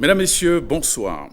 Mesdames, Messieurs, bonsoir.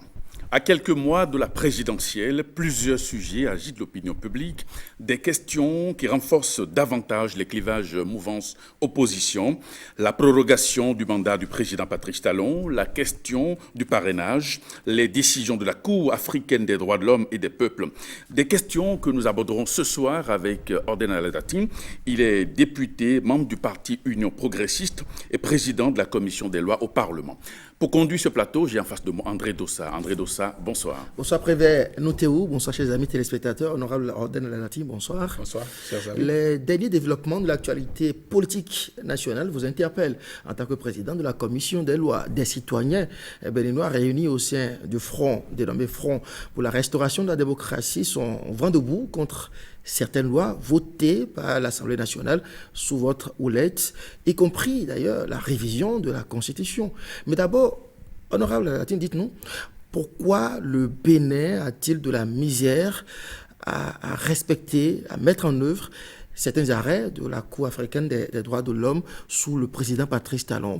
À quelques mois de la présidentielle, plusieurs sujets agitent l'opinion publique, des questions qui renforcent davantage les clivages mouvance-opposition, la prorogation du mandat du président Patrice Talon, la question du parrainage, les décisions de la Cour africaine des droits de l'homme et des peuples. Des questions que nous aborderons ce soir avec Orden Aladati. Il est député, membre du parti Union progressiste et président de la commission des lois au Parlement. Pour conduire ce plateau, j'ai en face de moi André Dossa. André Dossa, bonsoir. Bonsoir Prévet Noutéou, bonsoir chers amis téléspectateurs, honorable Orden Aladati, bonsoir. Bonsoir, chers amis. Les derniers développements de l'actualité politique nationale vous interpellent en tant que président de la commission des lois des citoyens béninois réunis au sein du Front, dénommé Front pour la restauration de la démocratie, sont vent debout contre certaines lois votées par l'Assemblée nationale sous votre houlette, y compris d'ailleurs la révision de la Constitution. Mais d'abord, honorable Aladati, dites-nous, pourquoi le Bénin a-t-il de la misère à respecter, à mettre en œuvre certains arrêts de la Cour africaine des droits de l'homme sous le président Patrice Talon?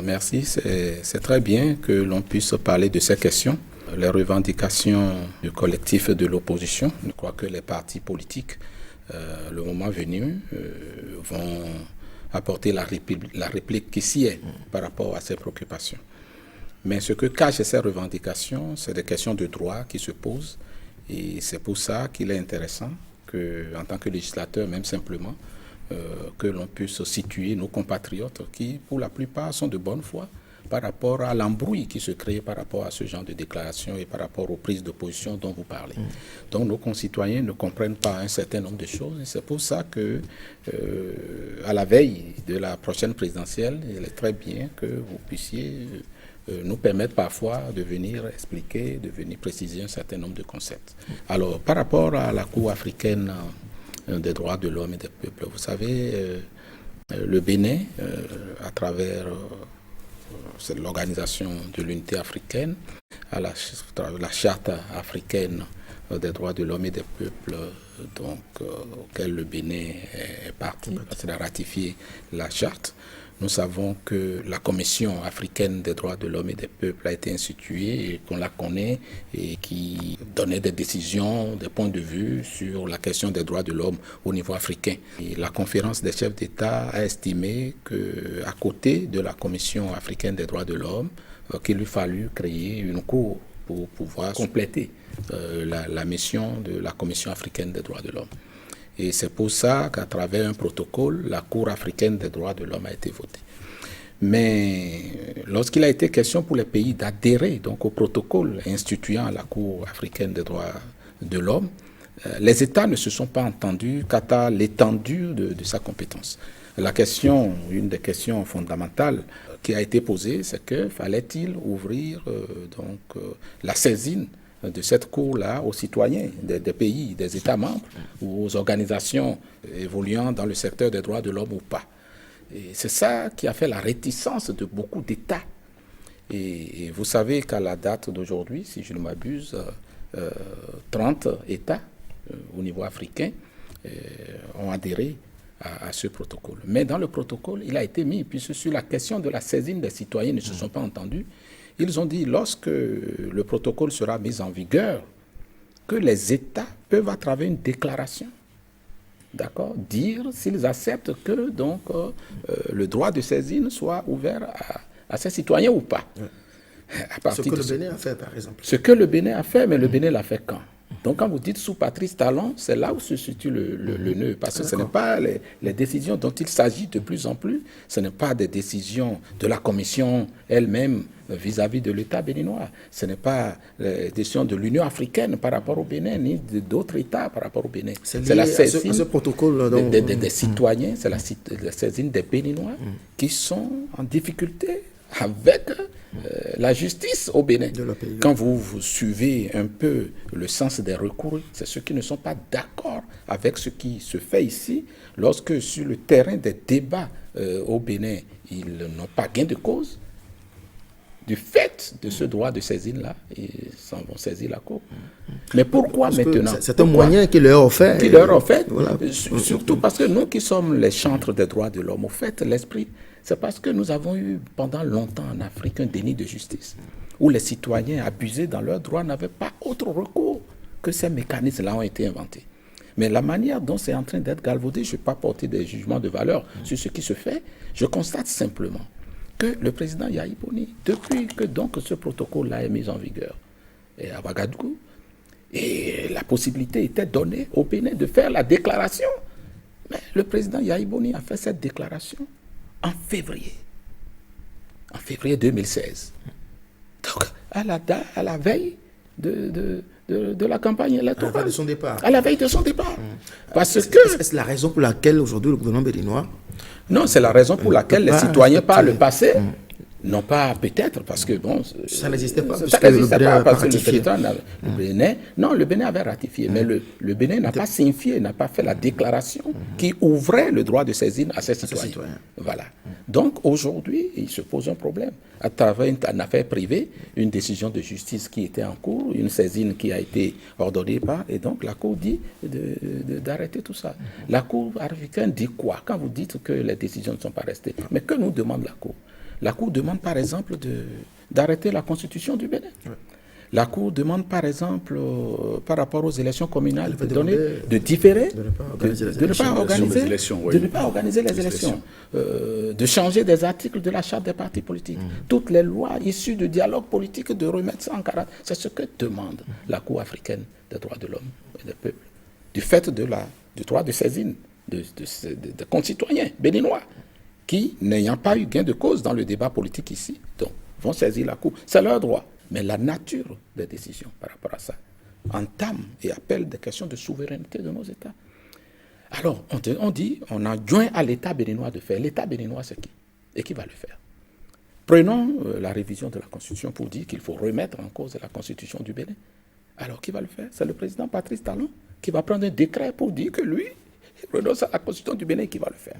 Merci, c'est très bien que l'on puisse parler de ces questions. Les revendications du collectif de l'opposition, je crois que les partis politiques, le moment venu, vont apporter la réplique qui s'y est par rapport à ces préoccupations. Mais ce que cachent ces revendications, c'est des questions de droit qui se posent. Et c'est pour ça qu'il est intéressant qu'en tant que législateur, même simplement, que l'on puisse situer nos compatriotes qui, pour la plupart, sont de bonne foi par rapport à l'embrouille qui se crée par rapport à ce genre de déclaration et par rapport aux prises de position dont vous parlez. Donc nos concitoyens ne comprennent pas un certain nombre de choses. Et c'est pour ça que, à la veille de la prochaine présidentielle, il est très bien que vous puissiez nous permettre parfois de venir expliquer, de venir préciser un certain nombre de concepts. Alors, par rapport à la Cour africaine des droits de l'homme et des peuples, vous savez, le Bénin, à travers c'est l'organisation de l'unité africaine, à la charte africaine des droits de l'homme et des peuples, donc, auquel le Bénin est parti, parce qu'il a ratifié la charte. Nous savons que la Commission africaine des droits de l'homme et des peuples a été instituée et qu'on la connaît et qui donnait des décisions, des points de vue sur la question des droits de l'homme au niveau africain. Et la conférence des chefs d'État a estimé qu'à côté de la Commission africaine des droits de l'homme, qu'il lui fallut créer une cour pour pouvoir compléter la mission de la Commission africaine des droits de l'homme. Et c'est pour ça qu'à travers un protocole, la Cour africaine des droits de l'homme a été votée. Mais lorsqu'il a été question pour les pays d'adhérer donc au protocole instituant la Cour africaine des droits de l'homme, les États ne se sont pas entendus quant à l'étendue de sa compétence. La question, une des questions fondamentales qui a été posée, c'est que fallait-il ouvrir la saisine de cette cour-là aux citoyens des pays, des États membres ou aux organisations évoluant dans le secteur des droits de l'homme ou pas. Et c'est ça qui a fait la réticence de beaucoup d'États. Et vous savez qu'à la date d'aujourd'hui, si je ne m'abuse, 30 États au niveau africain ont adhéré à ce protocole. Mais dans le protocole, il a été mis, puisque sur la question de la saisine des citoyens ne se sont pas entendus, ils ont dit, lorsque le protocole sera mis en vigueur, que les États peuvent, à travers une déclaration, d'accord, dire s'ils acceptent que donc, le droit de saisine soit ouvert à ces citoyens ou pas. Ce que le Bénin a fait, par exemple. Ce que le Bénin a fait, mais le Bénin l'a fait quand? Donc quand vous dites sous Patrice Talon, c'est là où se situe le nœud, parce que ce n'est pas les décisions dont il s'agit de plus en plus, ce n'est pas des décisions de la Commission elle-même vis-à-vis de l'État béninois, ce n'est pas les décisions de l'Union africaine par rapport au Bénin, ni d'autres États par rapport au Bénin. C'est la saisine à ce protocole des citoyens, c'est la saisine des Béninois qui sont en difficulté avec la justice au Bénin. Quand vous suivez un peu le sens des recours, c'est ceux qui ne sont pas d'accord avec ce qui se fait ici, lorsque sur le terrain des débats au Bénin, ils n'ont pas gain de cause, du fait de ce droit de saisine-là, ils s'en vont saisir la Cour. Mais pourquoi maintenant? C'est un moyen qui leur offert. Qui leur offert, voilà. Surtout parce que nous qui sommes les chantres des droits de l'homme, au fait, l'esprit C'est parce que nous avons eu pendant longtemps en Afrique un déni de justice, où les citoyens abusés dans leurs droits n'avaient pas autre recours que ces mécanismes-là ont été inventés. Mais la manière dont c'est en train d'être galvaudé, je ne vais pas porter des jugements de valeur sur ce qui se fait. Je constate simplement que le président Yahya Boni, depuis que donc ce protocole-là est mis en vigueur et à Ouagadougou, et la possibilité était donnée au Bénin de faire la déclaration. Mais le président Yahya Boni a fait cette déclaration en février 2016. Donc, à la veille de la campagne électorale. À la veille de son départ. À la veille de son départ. Parce que... Est-ce la raison pour laquelle aujourd'hui le gouvernement béninois... Non, c'est la raison pour laquelle les citoyens par le passé n'ont pas, peut-être, parce que bon... Ça n'existait pas. Ça n'existait pas parce que le Bénin avait ratifié, mais le Bénin n'a pas signifié, n'a pas fait la déclaration qui ouvrait le droit de saisine à ses citoyens. Voilà. Donc aujourd'hui, il se pose un problème. À travers une affaire privée, une décision de justice qui était en cours, une saisine qui a été ordonnée par... Et donc la Cour dit d'arrêter tout ça. La Cour africaine dit quoi? Quand vous dites que les décisions ne sont pas restées, mais que nous demande la Cour? La Cour demande par exemple d'arrêter la constitution du Bénin. Ouais. La Cour demande par exemple, par rapport aux élections communales, de différer, de ne pas organiser les élections, de changer des articles de la charte des partis politiques. Toutes les lois issues de dialogue politique, de remettre ça en 40. C'est ce que demande la Cour africaine des droits de l'homme et des peuples, du fait du droit de saisine de concitoyens béninois qui, n'ayant pas eu gain de cause dans le débat politique ici, donc, vont saisir la Cour. C'est leur droit. Mais la nature des décisions par rapport à ça entame et appelle des questions de souveraineté de nos États. Alors, on a joint à l'État béninois de faire. L'État béninois, c'est qui? Et qui va le faire? Prenons la révision de la Constitution pour dire qu'il faut remettre en cause la Constitution du Bénin. Alors, qui va le faire? C'est le président Patrice Talon qui va prendre un décret pour dire que lui, il renonce à la Constitution du Bénin qui va le faire.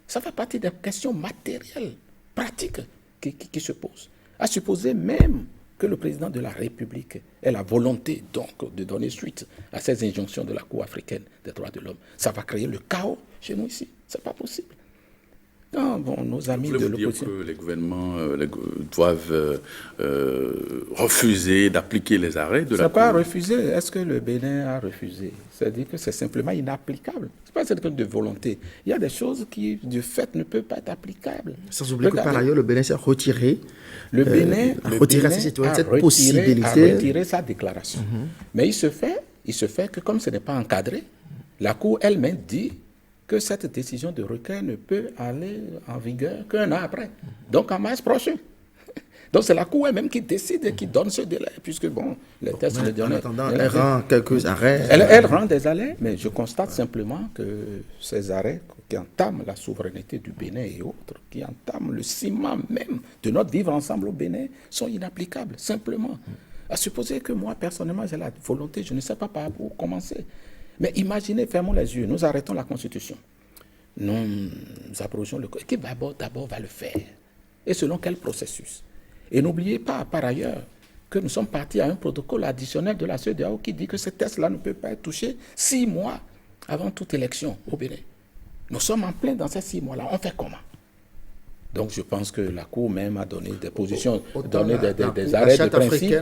Ça fait partie des questions matérielles, pratiques qui se posent. À supposer même que le président de la République ait la volonté donc de donner suite à ces injonctions de la Cour africaine des droits de l'homme, ça va créer le chaos chez nous ici. C'est pas possible. Non, bon, nos amis de l'opposition... dire que les gouvernements doivent refuser d'appliquer les arrêts de la Cour? Ça n'a pas refusé. Est-ce que le Bénin a refusé? C'est-à-dire que c'est simplement inapplicable. Ce n'est pas cette de volonté. Il y a des choses qui, de fait, ne peuvent pas être applicables. Sans oublier que par ailleurs, le Bénin s'est retiré. Le Bénin a retiré sa déclaration. Mais il se fait que comme ce n'est pas encadré, la Cour elle-même dit que cette décision de recueil ne peut aller en vigueur qu'un an après. Donc en mars prochain. Donc c'est la Cour elle-même qui décide et qui donne ce délai, puisque bon, les tests le donnent. En attendant, elle rend quelques arrêts. Elle rend des arrêts, mais je constate simplement que ces arrêts qui entament la souveraineté du Bénin et autres, qui entament le ciment même de notre vivre ensemble au Bénin, sont inapplicables, simplement. À supposer que moi, personnellement, j'ai la volonté, je ne sais pas par où commencer. Mais imaginez, fermons les yeux, nous arrêtons la Constitution. Nous abrogeons le code. Qui d'abord va le faire? Et selon quel processus? Et n'oubliez pas, par ailleurs, que nous sommes partis à un protocole additionnel de la CEDEAO qui dit que ces tests-là ne peuvent pas être touchés 6 mois avant toute élection au Bénin. Nous sommes en plein dans ces 6 mois-là. On fait comment? Donc je pense que la Cour même a donné des positions, donné des arrêts de principe.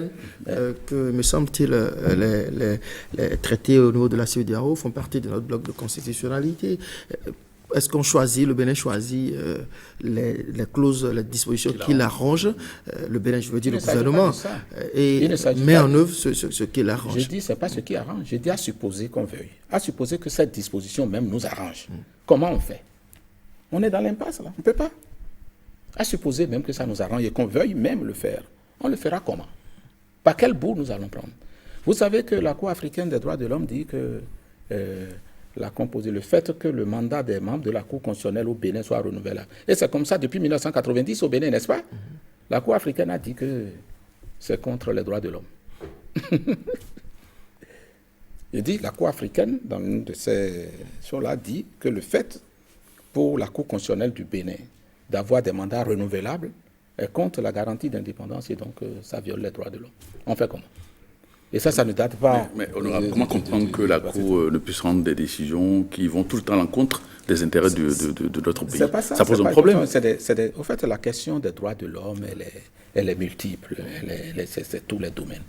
Que, me semble-t-il, les traités au niveau de la CEDEAO font partie de notre bloc de constitutionnalité. Est-ce qu'on choisit, le Bénin choisit les clauses, les dispositions qui l'arrangent? Le Bénin, je veux dire le gouvernement, et met en œuvre ce qui l'arrange. Je dis, ce n'est pas ce qui arrange. Je dis à supposer qu'on veuille. À supposer que cette disposition même nous arrange. Comment on fait? On est dans l'impasse là, on ne peut pas. À supposer même que ça nous arrange et qu'on veuille même le faire. On le fera comment? Par quel bout nous allons prendre? Vous savez que la Cour africaine des droits de l'homme dit que le fait que le mandat des membres de la Cour constitutionnelle au Bénin soit renouvelable. Et c'est comme ça depuis 1990 au Bénin, n'est-ce pas? La Cour africaine a dit que c'est contre les droits de l'homme. Je dis, la Cour africaine, dans une de ces choses-là, dit que le fait pour la Cour constitutionnelle du Bénin d'avoir des mandats renouvelables est contre la garantie d'indépendance et donc ça viole les droits de l'homme. On fait comment? Et ça ne date pas... Mais on aura comment comprendre que la Cour ne puisse rendre des décisions qui vont tout le temps à l'encontre des intérêts de notre pays. Ça pose un problème. Au fait, la question des droits de l'homme, elle est multiple, c'est tous les domaines.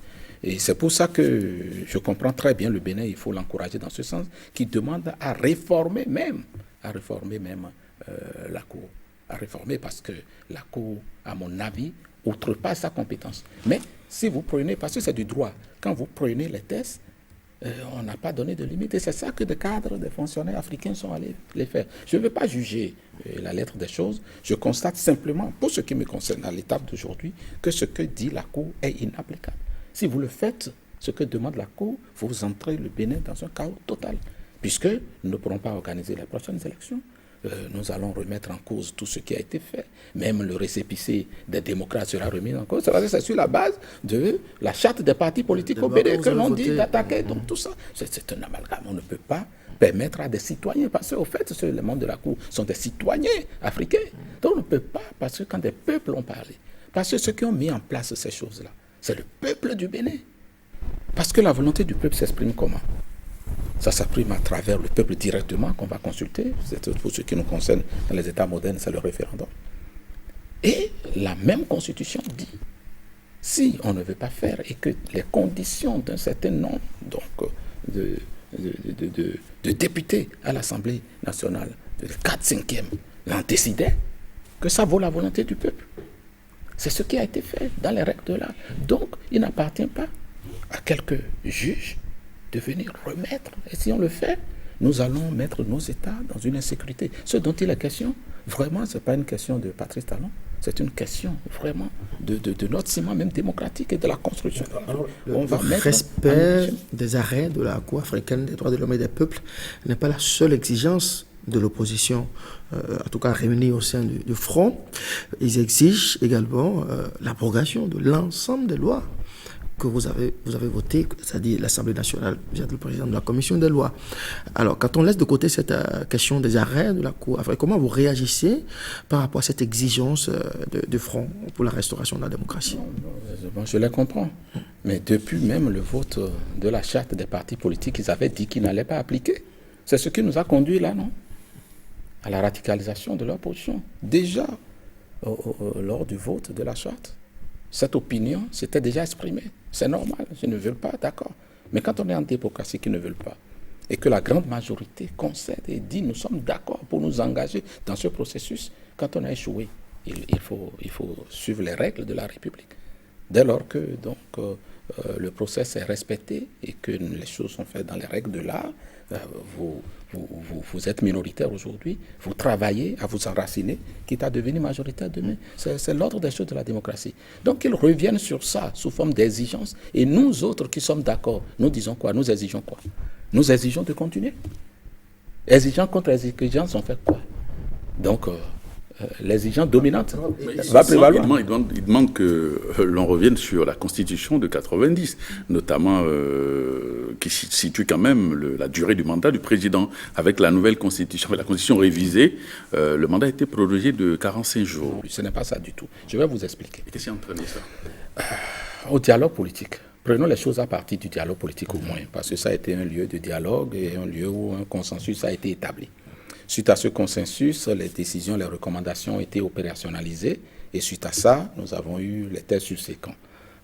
Et c'est pour ça que je comprends très bien le Bénin, il faut l'encourager dans ce sens, qui demande à réformer même la Cour. À réformer parce que la Cour, à mon avis, outrepasse sa compétence. Mais si vous prenez, parce que c'est du droit, quand vous prenez les tests, on n'a pas donné de limite. Et c'est ça que des cadres, des fonctionnaires africains sont allés les faire. Je ne veux pas juger la lettre des choses. Je constate simplement, pour ce qui me concerne à l'étape d'aujourd'hui, que ce que dit la Cour est inapplicable. Si vous le faites, ce que demande la Cour, vous entrez le Bénin dans un chaos total. Puisque nous ne pourrons pas organiser les prochaines élections. Nous allons remettre en cause tout ce qui a été fait. Même le récépissé des démocrates sera remis en cause. C'est sur la base de la charte des partis politiques au Bénin que l'on dit d'attaquer. Donc tout ça, c'est un amalgame. On ne peut pas permettre à des citoyens, parce qu'au fait, les membres de la Cour sont des citoyens africains. Donc on ne peut pas, parce que quand des peuples ont parlé, parce que ceux qui ont mis en place ces choses-là, c'est le peuple du Bénin. Parce que la volonté du peuple s'exprime comment ? Ça s'exprime à travers le peuple directement qu'on va consulter. C'est pour ce qui nous concerne dans les États modernes, c'est le référendum. Et la même constitution dit, si on ne veut pas faire et que les conditions d'un certain nombre de députés à l'Assemblée nationale, de 4/5e, l'en décidaient, que ça vaut la volonté du peuple. C'est ce qui a été fait dans les règles de l'art. Donc, il n'appartient pas à quelques juges de venir remettre. Et si on le fait, nous allons mettre nos États dans une insécurité. Ce dont il est question, vraiment, ce n'est pas une question de Patrice Talon, c'est une question vraiment de notre ciment même démocratique et de la construction. Alors, le respect des arrêts de la Cour africaine des droits de l'homme et des peuples n'est pas la seule exigence de l'opposition, en tout cas réunie au sein du Front. Ils exigent également l'abrogation de l'ensemble des lois que vous avez voté, c'est-à-dire l'Assemblée nationale, vous êtes le président de la commission des lois. Alors, quand on laisse de côté cette question des arrêts de la Cour, comment vous réagissez par rapport à cette exigence de Front pour la restauration de la démocratie ? Je les comprends. Mais depuis même le vote de la charte des partis politiques, ils avaient dit qu'ils n'allaient pas appliquer. C'est ce qui nous a conduit là, non ? À la radicalisation de leur position. Déjà, lors du vote de la charte, cette opinion s'était déjà exprimée. C'est normal, ils ne veulent pas, d'accord. Mais quand on est en démocratie, qu'ils ne veulent pas, et que la grande majorité concède et dit nous sommes d'accord pour nous engager dans ce processus, quand on a échoué, il faut suivre les règles de la République. Dès lors que le process est respecté et que les choses sont faites dans les règles de l'art, vous êtes minoritaire aujourd'hui, vous travaillez à vous enraciner, quitte à devenir majoritaire demain. C'est l'ordre des choses de la démocratie. Donc ils reviennent sur ça sous forme d'exigence. Et nous autres qui sommes d'accord, nous disons quoi ? Nous exigeons quoi ? Nous exigeons de continuer. Exigeants contre exigeants, on fait quoi ? Donc l'exigence dominante va prévaloir. Il demande que l'on revienne sur la Constitution de 90, notamment qui situe quand même la durée du mandat du président. Avec la nouvelle Constitution, avec la Constitution révisée, le mandat a été prorogé de 45 jours. Ce n'est pas ça du tout. Je vais vous expliquer. Et qu'est-ce qui a entraîné ça ? Au dialogue politique. Prenons les choses à partir du dialogue politique au moins, parce que ça a été un lieu de dialogue et un lieu où un consensus a été établi. Suite à ce consensus, les décisions, les recommandations ont été opérationnalisées et suite à ça, nous avons eu les tests subséquents.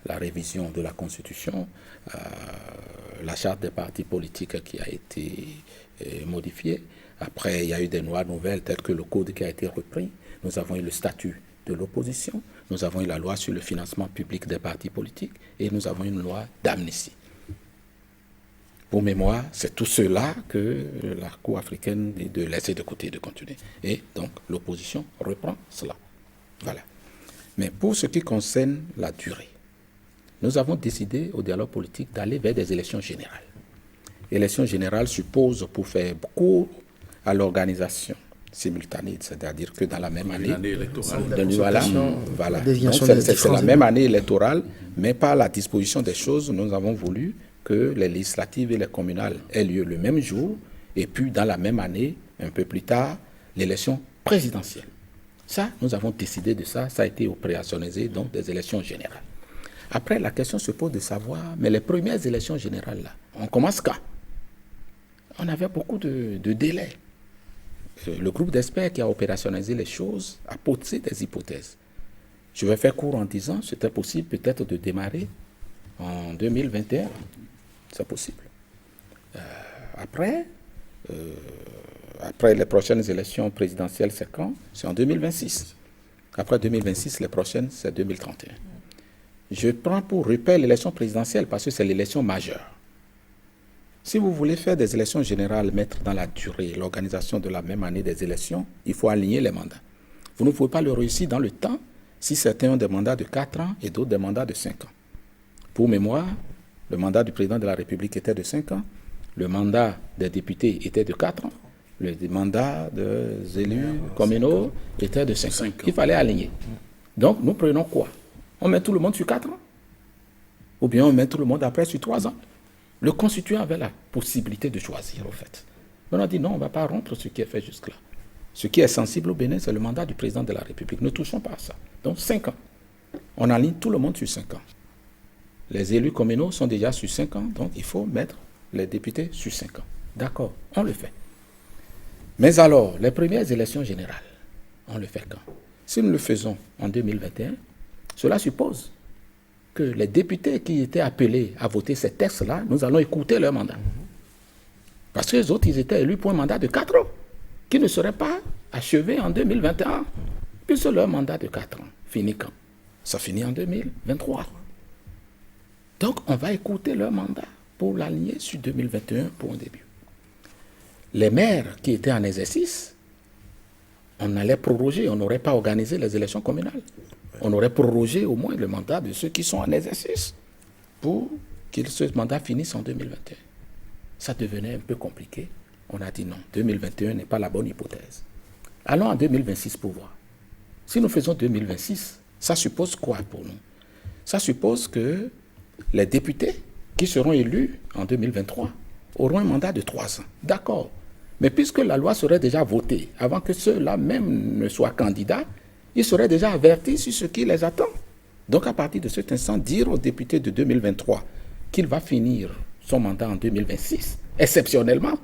La révision de la Constitution, la charte des partis politiques qui a été modifiée. Après, il y a eu des lois nouvelles telles que le code qui a été repris. Nous avons eu le statut de l'opposition. Nous avons eu la loi sur le financement public des partis politiques et nous avons une loi d'amnistie. Pour mémoire, c'est tout cela que la Cour africaine dit de laisser de côté et de continuer. Et donc, l'opposition reprend cela. Voilà. Mais pour ce qui concerne la durée, nous avons décidé au dialogue politique d'aller vers des élections générales. Élections générales supposent, pour faire court à l'organisation simultanée, c'est-à-dire que dans la même année, voilà. Donc c'est la même année électorale, mais par la disposition des choses, nous avons voulu que les législatives et les communales aient lieu le même jour, et puis dans la même année, un peu plus tard, l'élection présidentielle. Ça, nous avons décidé de ça, ça a été opérationnalisé, donc des élections générales. Après, la question se pose de savoir, mais les premières élections générales, là, on commence quand ? On avait beaucoup de délais. le groupe d'experts qui a opérationnalisé les choses a posé des hypothèses. Je vais faire court en disant que c'était possible peut-être de démarrer en 2021. C'est possible. Après les prochaines élections présidentielles, c'est quand? C'est en 2026. Après 2026, les prochaines, c'est 2031. Je prends pour repère l'élection présidentielle parce que c'est l'élection majeure. Si vous voulez faire des élections générales, mettre dans la durée l'organisation de la même année des élections, il faut aligner les mandats. Vous ne pouvez pas le réussir dans le temps si certains ont des mandats de 4 ans et d'autres des mandats de 5 ans. Pour mémoire, le mandat du président de la République était de 5 ans, le mandat des députés était de 4 ans, le mandat des élus communaux était de 5 ans. Il fallait aligner. Donc, nous prenons quoi? On met tout le monde sur 4 ans? Ou bien on met tout le monde après sur 3 ans? Le constituant avait la possibilité de choisir, au fait. On a dit non, on ne va pas rompre ce qui est fait jusque-là. Ce qui est sensible au Bénin, c'est le mandat du président de la République. Ne touchons pas à ça. Donc 5 ans. On aligne tout le monde sur 5 ans. Les élus communaux sont déjà sur 5 ans, donc il faut mettre les députés sur 5 ans. D'accord, on le fait. Mais alors, les premières élections générales, on le fait quand? Si nous le faisons en 2021, cela suppose que les députés qui étaient appelés à voter ces textes-là, nous allons écouter leur mandat. Parce que les autres, ils étaient élus pour un mandat de 4 ans, qui ne serait pas achevé en 2021, puisque leur mandat de 4 ans finit quand? Ça finit en 2023. Donc, on va écouter leur mandat pour l'aligner sur 2021 pour un début. Les maires qui étaient en exercice, on allait proroger, on n'aurait pas organisé les élections communales. On aurait prorogé au moins le mandat de ceux qui sont en exercice pour que ce mandat finisse en 2021. Ça devenait un peu compliqué. On a dit non, 2021 n'est pas la bonne hypothèse. Allons en 2026 pour voir. Si nous faisons 2026, ça suppose quoi pour nous? Ça suppose que les députés qui seront élus en 2023 auront un mandat de 3 ans. D'accord. Mais puisque la loi serait déjà votée, avant que ceux-là même ne soient candidats, ils seraient déjà avertis sur ce qui les attend. Donc à partir de cet instant, dire aux députés de 2023 qu'il va finir son mandat en 2026, exceptionnellement,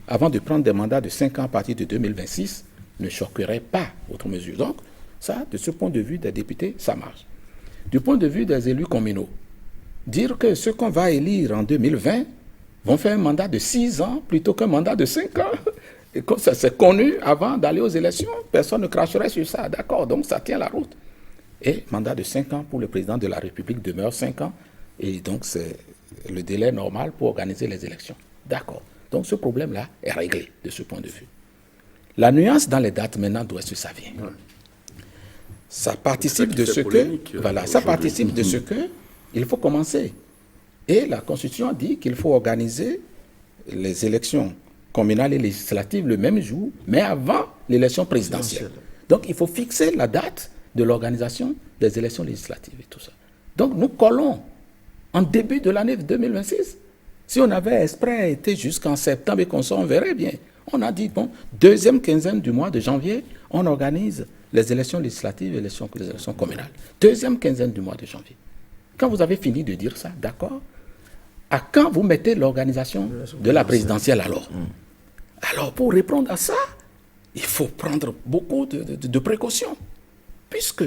avant de prendre des mandats de 5 ans à partir de 2026, ne choquerait pas autre mesure. Donc ça, de ce point de vue des députés, ça marche. Du point de vue des élus communaux, dire que ceux qu'on va élire en 2020 vont faire un mandat de 6 ans plutôt qu'un mandat de 5 ans. Et comme ça c'est connu avant d'aller aux élections, personne ne cracherait sur ça. D'accord, donc ça tient la route. Et mandat de 5 ans pour le président de la République demeure 5 ans. Et donc c'est le délai normal pour organiser les élections. D'accord. Donc ce problème-là est réglé de ce point de vue. La nuance dans les dates maintenant, d'où est-ce que ça vient? Ouais. Ça participe de ce que... Voilà, ça participe de ce que il faut commencer. Et la Constitution dit qu'il faut organiser les élections communales et législatives le même jour, mais avant l'élection présidentielle. Donc il faut fixer la date de l'organisation des élections législatives et tout ça. Donc nous collons en début de l'année 2026. Si on avait exprès été jusqu'en septembre et qu'on s'en verrait bien, on a dit, bon, deuxième quinzaine du mois de janvier, on organise les élections législatives et les élections communales. Deuxième quinzaine du mois de janvier. Quand vous avez fini de dire ça, d'accord, à quand vous mettez l'organisation de la présidentielle alors? Alors, pour répondre à ça, il faut prendre beaucoup de précautions. Puisque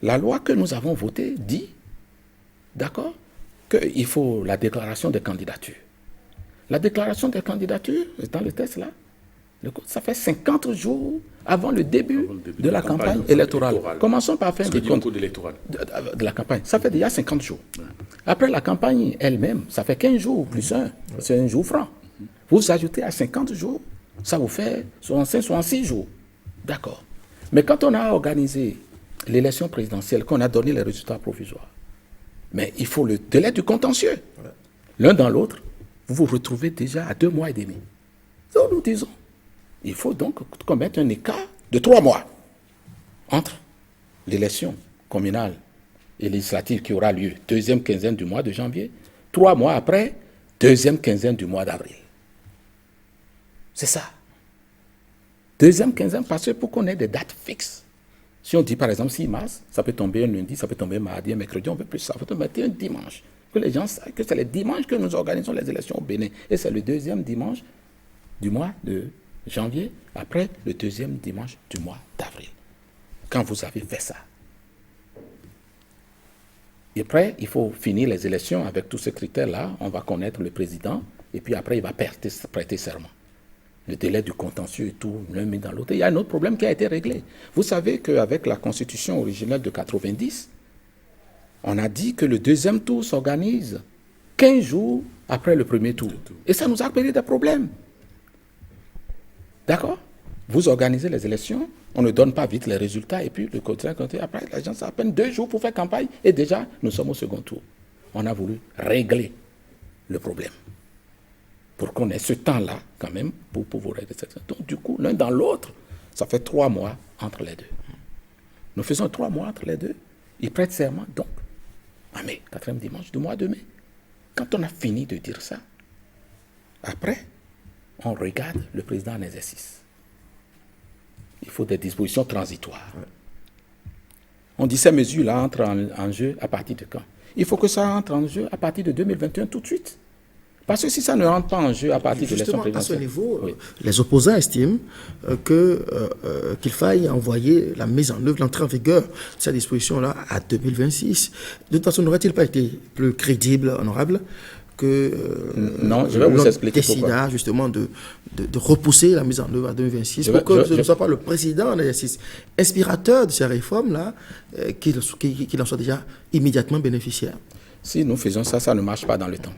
la loi que nous avons votée dit, d'accord, qu'il faut la déclaration des candidatures. La déclaration des candidatures, dans le texte là, ça fait 50 jours avant le début de la campagne électorale. Commençons par faire des comptes de la campagne. Ça fait déjà 50 jours. Ouais. Après la campagne elle-même, ça fait 15 jours plus 1. C'est un jour franc. Vous ajoutez à 50 jours, ça vous fait 65, 66 jours. D'accord. Mais quand on a organisé l'élection présidentielle, qu'on a donné les résultats provisoires, mais il faut le délai du contentieux. Ouais. L'un dans l'autre, vous vous retrouvez déjà à 2 mois et demi. Donc nous disons, il faut donc qu'on mette un écart de 3 mois entre l'élection communale et législative qui aura lieu deuxième quinzaine du mois de janvier, 3 mois après, deuxième quinzaine du mois d'avril. C'est ça. Deuxième quinzaine, parce que pour qu'on ait des dates fixes. Si on dit par exemple 6 mars, ça peut tomber un lundi, ça peut tomber un mardi, un mercredi, on veut plus ça. Il faut mettre un dimanche. Que les gens sachent que c'est le dimanche que nous organisons les élections au Bénin. Et c'est le deuxième dimanche du mois de janvier, après le deuxième dimanche du mois d'avril. Quand vous avez fait ça. Et après, il faut finir les élections avec tous ces critères-là. On va connaître le président et puis après, il va prêter serment. Le délai du contentieux et tout, l'un mis dans l'autre. Il y a un autre problème qui a été réglé. Vous savez qu'avec la constitution originelle de 90, on a dit que le deuxième tour s'organise 15 jours après le premier tour. Et ça nous a créé des problèmes. D'accord? Vous organisez les élections, on ne donne pas vite les résultats, et puis le quotidien, après, les gens, ça a à peine 2 jours pour faire campagne, et déjà, nous sommes au second tour. On a voulu régler le problème, pour qu'on ait ce temps-là, quand même, pour pouvoir régler cette situation. Donc, du coup, l'un dans l'autre, ça fait 3 mois entre les deux. Nous faisons 3 mois entre les deux. Ils prêtent serment, donc, en mai, 4e dimanche du mois de mai. Quand on a fini de dire ça, après, on regarde le président en exercice. Il faut des dispositions transitoires. On dit ces mesures-là entrent en jeu à partir de quand? Il faut que ça entre en jeu à partir de 2021 tout de suite. Parce que si ça ne rentre pas en jeu à partir de l'élection présidentielle... À ce niveau, les opposants estiment qu'il faille envoyer la mise en œuvre, l'entrée en vigueur de cette disposition-là à 2026. De toute façon, n'aurait-il pas été plus crédible, honorable, que non, je vais vous expliquer décida justement de repousser la mise en œuvre à 2026 pour que ce ne soit pas le président en exercice inspirateur de ces réformes-là qu'il en soit déjà immédiatement bénéficiaire? Si nous faisons ça, ça ne marche pas dans le temps.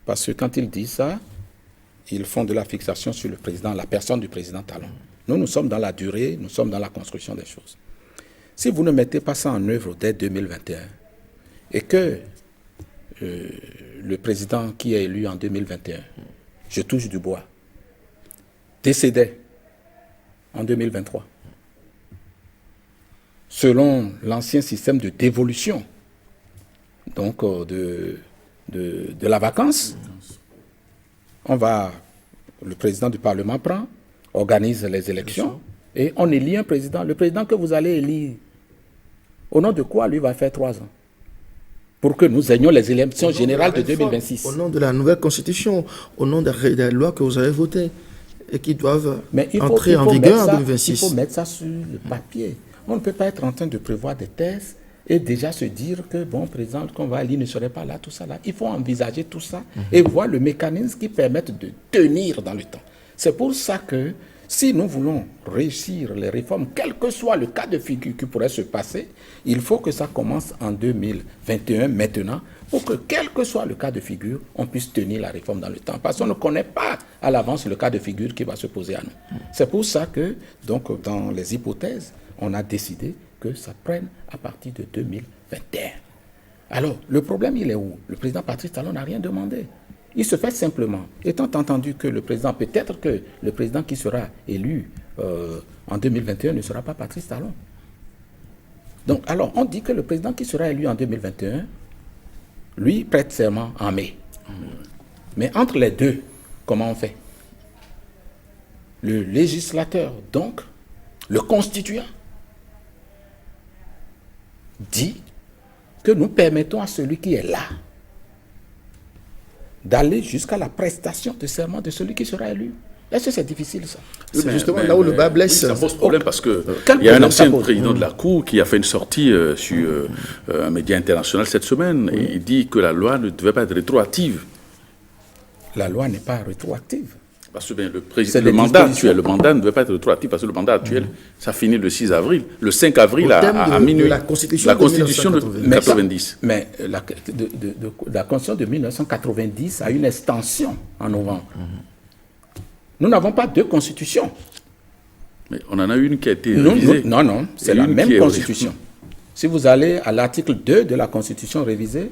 Parce que quand ils disent ça, ils font de la fixation sur le président, la personne du président Talon. Nous sommes dans la durée, nous sommes dans la construction des choses. Si vous ne mettez pas ça en œuvre dès 2021 et que le président qui est élu en 2021, je touche du bois, décédait en 2023, selon l'ancien système de dévolution, donc de la vacance, le président du Parlement prend, organise les élections et on élit un président. Le président que vous allez élire, au nom de quoi lui va faire 3 ans? Pour que nous ayons les élections générales de 2026. Au nom de la nouvelle constitution, au nom des lois que vous avez votées et qui doivent entrer en vigueur en 2026. Il faut mettre ça sur le papier. On ne peut pas être en train de prévoir des thèses et déjà se dire que, bon, président qu'on va élire ne serait pas là, tout ça là. Il faut envisager tout ça et voir le mécanisme qui permette de tenir dans le temps. C'est pour ça que si nous voulons réussir les réformes, quel que soit le cas de figure qui pourrait se passer, il faut que ça commence en 2021 maintenant, pour que quel que soit le cas de figure, on puisse tenir la réforme dans le temps. Parce qu'on ne connaît pas à l'avance le cas de figure qui va se poser à nous. C'est pour ça que, donc, dans les hypothèses, on a décidé que ça prenne à partir de 2021. Alors, le problème, il est où? Le président Patrice Talon n'a rien demandé. Il se fait simplement, étant entendu que le président, peut-être que le président qui sera élu en 2021 ne sera pas Patrice Talon. Donc, alors, on dit que le président qui sera élu en 2021, lui, prête serment en mai. Mais entre les deux, comment on fait? Le législateur, donc, le constituant, dit que nous permettons à celui qui est là d'aller jusqu'à la prestation de serment de celui qui sera élu. Est-ce que c'est difficile, ça? C'est justement là où le bas blesse. Ça pose problème parce qu'il y a un ancien président de la Cour qui a fait une sortie sur un média international cette semaine et il dit que la loi ne devait pas être rétroactive. La loi n'est pas rétroactive. Parce que le mandat actuel, le mandat ne devait pas être rétroactif parce que le mandat actuel, ça finit le 6 avril. Le 5 avril à minuit. La Constitution de 1990. Mais la Constitution de 1990 a une extension en novembre. Nous n'avons pas 2 constitutions. Mais on en a une qui a été révisée. Non, c'est la même Constitution. Si vous allez à l'article 2 de la Constitution révisée,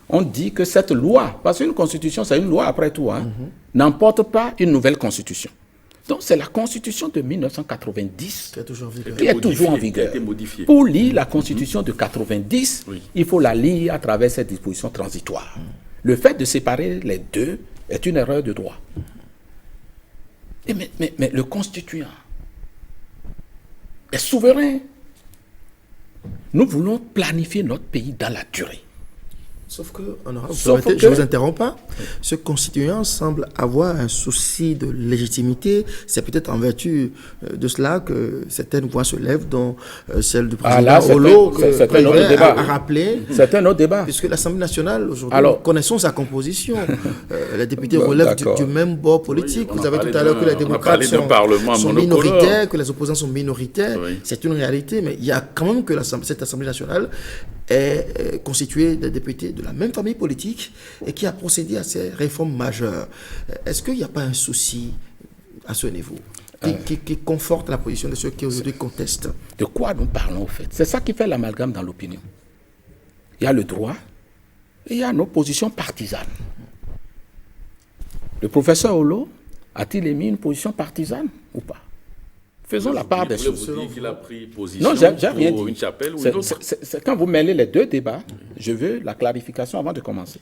on dit que cette loi, parce qu'une Constitution, c'est une loi après tout, n'emporte pas une nouvelle Constitution. Donc, c'est la Constitution de 1990 qui est toujours en vigueur. Pour lire la Constitution de 90, il faut la lire à travers ces dispositions transitoires. Le fait de séparer les deux est une erreur de droit. Mais le constituant est souverain. Nous voulons planifier notre pays dans la durée. Sauf que, je ne vous interromps pas, ce constituant semble avoir un souci de légitimité. C'est peut-être en vertu de cela que certaines voix se lèvent, dont celle du président Olo, c'est un autre débat. A rappelé. C'est un autre débat. Puisque l'Assemblée nationale, aujourd'hui, nous connaissons sa composition. Les députés relèvent du même bord politique. Oui, vous avez tout à l'heure que les démocrates sont minoritaires, que les opposants sont minoritaires. Oui. C'est une réalité, mais il y a quand même que cette Assemblée nationale est constituée de députés de la même famille politique et qui a procédé à ces réformes majeures. Est-ce qu'il n'y a pas un souci à ce niveau qui conforte la position de ceux qui aujourd'hui contestent? De quoi nous parlons au fait? C'est ça qui fait l'amalgame dans l'opinion. Il y a le droit et il y a une opposition partisane. Le professeur Olo a-t-il émis une position partisane ou pas? Faisons la part des choses. Vous dites qu'il a pris position pour une chapelle ou une autre? Quand vous mêlez les deux débats, je veux la clarification avant de commencer.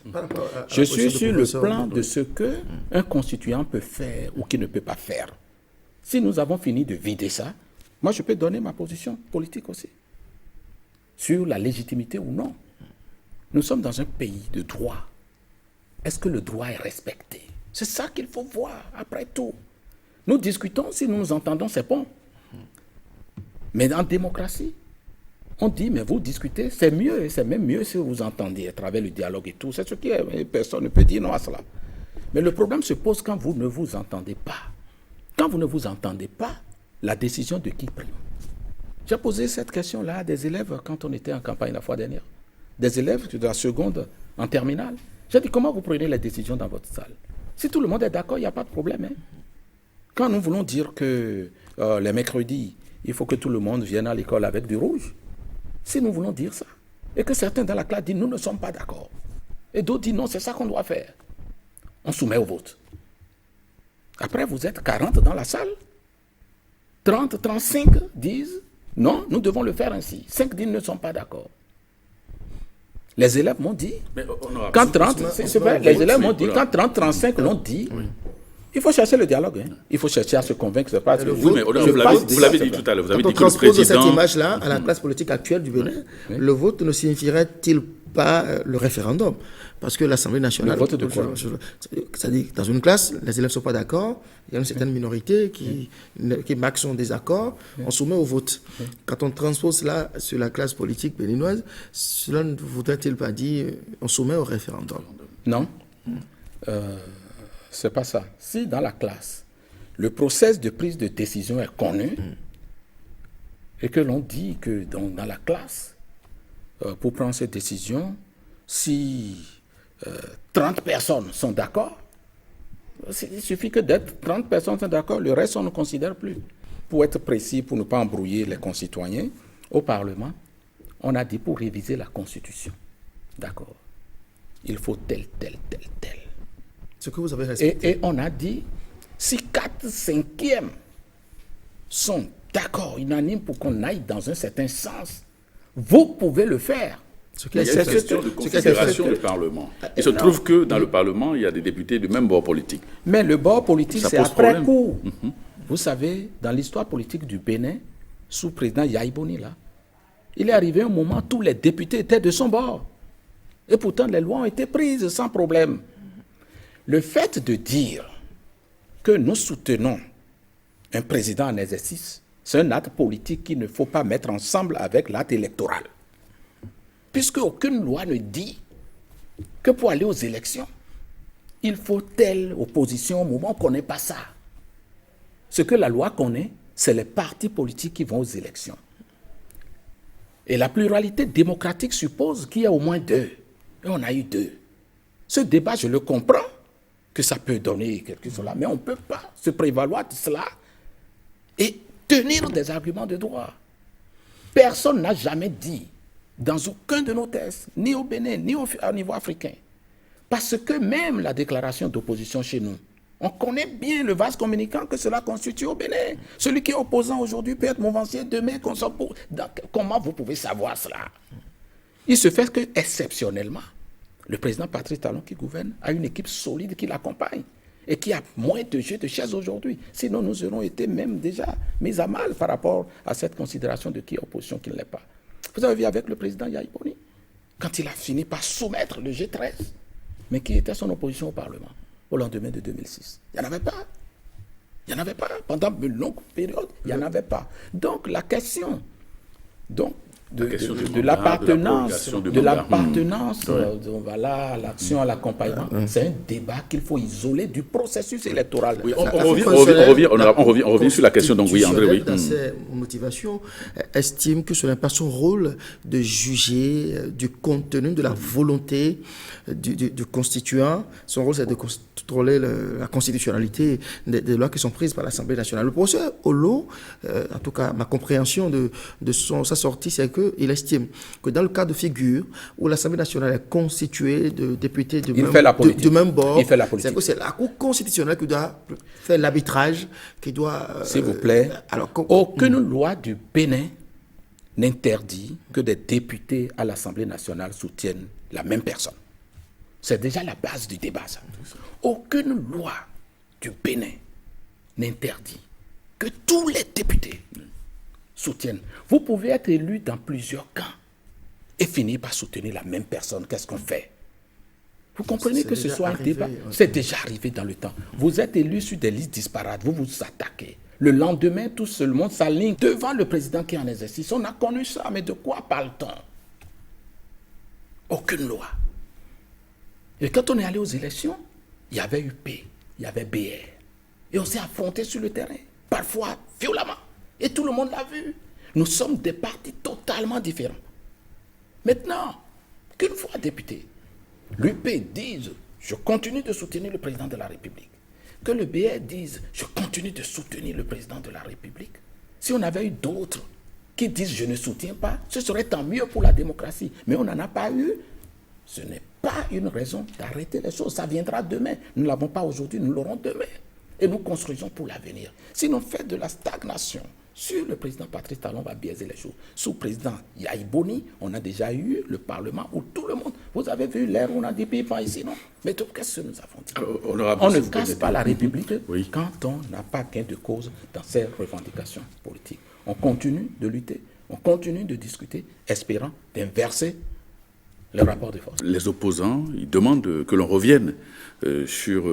Je suis sur le plan de ce qu'un constituant peut faire ou qu'il ne peut pas faire. Si nous avons fini de vider ça, moi je peux donner ma position politique aussi, sur la légitimité ou non. Nous sommes dans un pays de droit. Est-ce que le droit est respecté? C'est ça qu'il faut voir, après tout. Nous discutons, si nous nous entendons, c'est bon. Mais en démocratie, on dit, mais vous discutez, c'est mieux, et c'est même mieux si vous entendez à travers le dialogue et tout. C'est ce qui est, personne ne peut dire non à cela. Mais le problème se pose quand vous ne vous entendez pas. Quand vous ne vous entendez pas, la décision de qui prime? J'ai posé cette question-là à des élèves quand on était en campagne la fois dernière. Des élèves de la seconde en terminale. J'ai dit, comment vous prenez les décisions dans votre salle? Si tout le monde est d'accord, il n'y a pas de problème. Hein? Quand nous voulons dire que les mercredis, il faut que tout le monde vienne à l'école avec du rouge, si nous voulons dire ça, et que certains dans la classe disent nous ne sommes pas d'accord, et d'autres disent non, c'est ça qu'on doit faire, on soumet au vote. Après, vous êtes 40 dans la salle, 30, 35 disent non, nous devons le faire ainsi. 5 disent ne sont pas d'accord. Les élèves m'ont dit, quand 30, c'est vrai, les élèves m'ont dit, quand 30, 35 l'ont dit, il faut chercher le dialogue. Hein. Il faut chercher à se convaincre. Oui, mais vous l'avez dit tout à l'heure. Vous avez dit que le président... cette image-là à la classe politique actuelle du Bénin, le vote ne signifierait-il pas le référendum? Parce que l'Assemblée nationale... Le vote de quoi? C'est-à-dire, dans une classe, les élèves ne sont pas d'accord, il y a une certaine minorité qui marque son désaccord, on soumet au vote. Quand on transpose cela sur la classe politique béninoise, cela ne voudrait-il pas dire on soumet au référendum? Non. C'est pas ça. Si dans la classe, le processus de prise de décision est connu et que l'on dit que dans la classe, pour prendre cette décision, si 30 personnes sont d'accord, il suffit que d'être 30 personnes sont d'accord, le reste on ne considère plus. Pour être précis, pour ne pas embrouiller les concitoyens, au Parlement, on a dit pour réviser la Constitution, d'accord, il faut tel. Ce que vous avez respecté. Et on a dit, si 4/5 sont d'accord, unanimes pour qu'on aille dans un certain sens, vous pouvez le faire. Il y a une question de considération du Parlement. Il se trouve que dans le Parlement, il y a des députés du même bord politique. Mais le bord politique, c'est après coup. Vous savez, dans l'histoire politique du Bénin, sous le président Yahi Boni, là, il est arrivé un moment où tous les députés étaient de son bord. Et pourtant, les lois ont été prises sans problème. Le fait de dire que nous soutenons un président en exercice, c'est un acte politique qu'il ne faut pas mettre ensemble avec l'acte électoral. Puisque aucune loi ne dit que pour aller aux élections, il faut telle opposition au moment, on ne connaît pas ça. Ce que la loi connaît, c'est les partis politiques qui vont aux élections. Et la pluralité démocratique suppose qu'il y a au moins 2. Et on a eu 2. Ce débat, je le comprends, que ça peut donner quelque chose là, mais on ne peut pas se prévaloir de cela et tenir des arguments de droit. Personne n'a jamais dit, dans aucun de nos tests, ni au Bénin, ni au niveau africain, parce que même la déclaration d'opposition chez nous, on connaît bien le vase communicant que cela constitue au Bénin. Celui qui est opposant aujourd'hui peut être mouvancier demain. Comment vous pouvez savoir cela? Il se fait que, exceptionnellement, le président Patrice Talon qui gouverne a une équipe solide qui l'accompagne et qui a moins de jeux de chaises aujourd'hui. Sinon, nous aurions été même déjà mis à mal par rapport à cette considération de qui est opposition, qui ne l'est pas. Vous avez vu avec le président Yahi Boni. quand il a fini par soumettre le G13. Mais qui était son opposition au Parlement au lendemain de 2006? Il n'y en avait pas. Il n'y en avait pas. Pendant une longue période, il n'y en avait pas. Donc, la question de l'appartenance, voilà, l'action à l'accompagnement, c'est un débat qu'il faut isoler du processus électoral. Oui, on revient sur la question. Donc, oui, André, oui. Dans ses motivations, estime que ce n'est pas son rôle de juger du contenu, de la volonté du constituant. Son rôle, c'est de contrôler la constitutionnalité des lois qui sont prises par l'Assemblée nationale. Le professeur Olo, en tout cas, ma compréhension de sa sortie, c'est qu'il estime que dans le cas de figure où l'Assemblée nationale est constituée de députés de même bord, c'est la Cour constitutionnelle qui doit faire l'arbitrage, qui doit... S'il vous plaît, aucune loi du Bénin n'interdit que des députés à l'Assemblée nationale soutiennent la même personne. C'est déjà la base du débat, ça. Aucune loi du Bénin n'interdit que tous les députés soutiennent. Vous pouvez être élu dans plusieurs camps et finir par soutenir la même personne. Qu'est-ce qu'on fait? Vous comprenez que ce soit un débat? C'est déjà arrivé dans le temps. Vous êtes élu sur des listes disparates, vous vous attaquez. Le lendemain, tout le monde s'aligne devant le président qui est en exercice. On a connu ça, mais de quoi parle-t-on? Aucune loi. Et quand on est allé aux élections, il y avait UP, il y avait BR. Et on s'est affrontés sur le terrain, parfois violemment. Et tout le monde l'a vu. Nous sommes des partis totalement différents. Maintenant, qu'une fois député, l'UP dise « je continue de soutenir le président de la République », que le BR dise « je continue de soutenir le président de la République », si on avait eu d'autres qui disent « je ne soutiens pas », ce serait tant mieux pour la démocratie. Mais on n'en a pas eu. Ce n'est pas une raison d'arrêter les choses. Ça viendra demain. Nous ne l'avons pas aujourd'hui, nous l'aurons demain. Et nous construisons pour l'avenir. Sinon, fait de la stagnation sur le président Patrice Talon va biaiser les choses. Sous le président Yahi Boni, on a déjà eu le Parlement où tout le monde... Vous avez vu l'ère où on a des pays pas ici, non? Mais qu'est-ce que nous avons dit? On ne casse pas la République quand on n'a pas gain de cause dans ces revendications politiques. On continue de lutter, on continue de discuter, espérant d'inverser le rapport de force. Les opposants, ils demandent que l'on revienne sur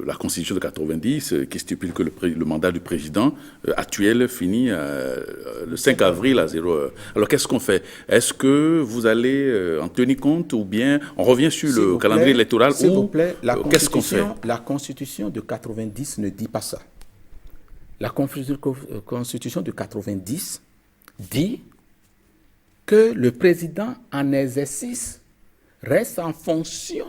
la Constitution de 90 qui stipule que le mandat du président actuel finit le 5 avril à 0 heure. Alors qu'est-ce qu'on fait? Est-ce que vous allez en tenir compte ou bien on revient sur le calendrier électoral? S'il vous plaît, qu'est-ce qu'on fait? La Constitution de 90 ne dit pas ça. La Constitution de 90 dit que le président en exercice reste en fonction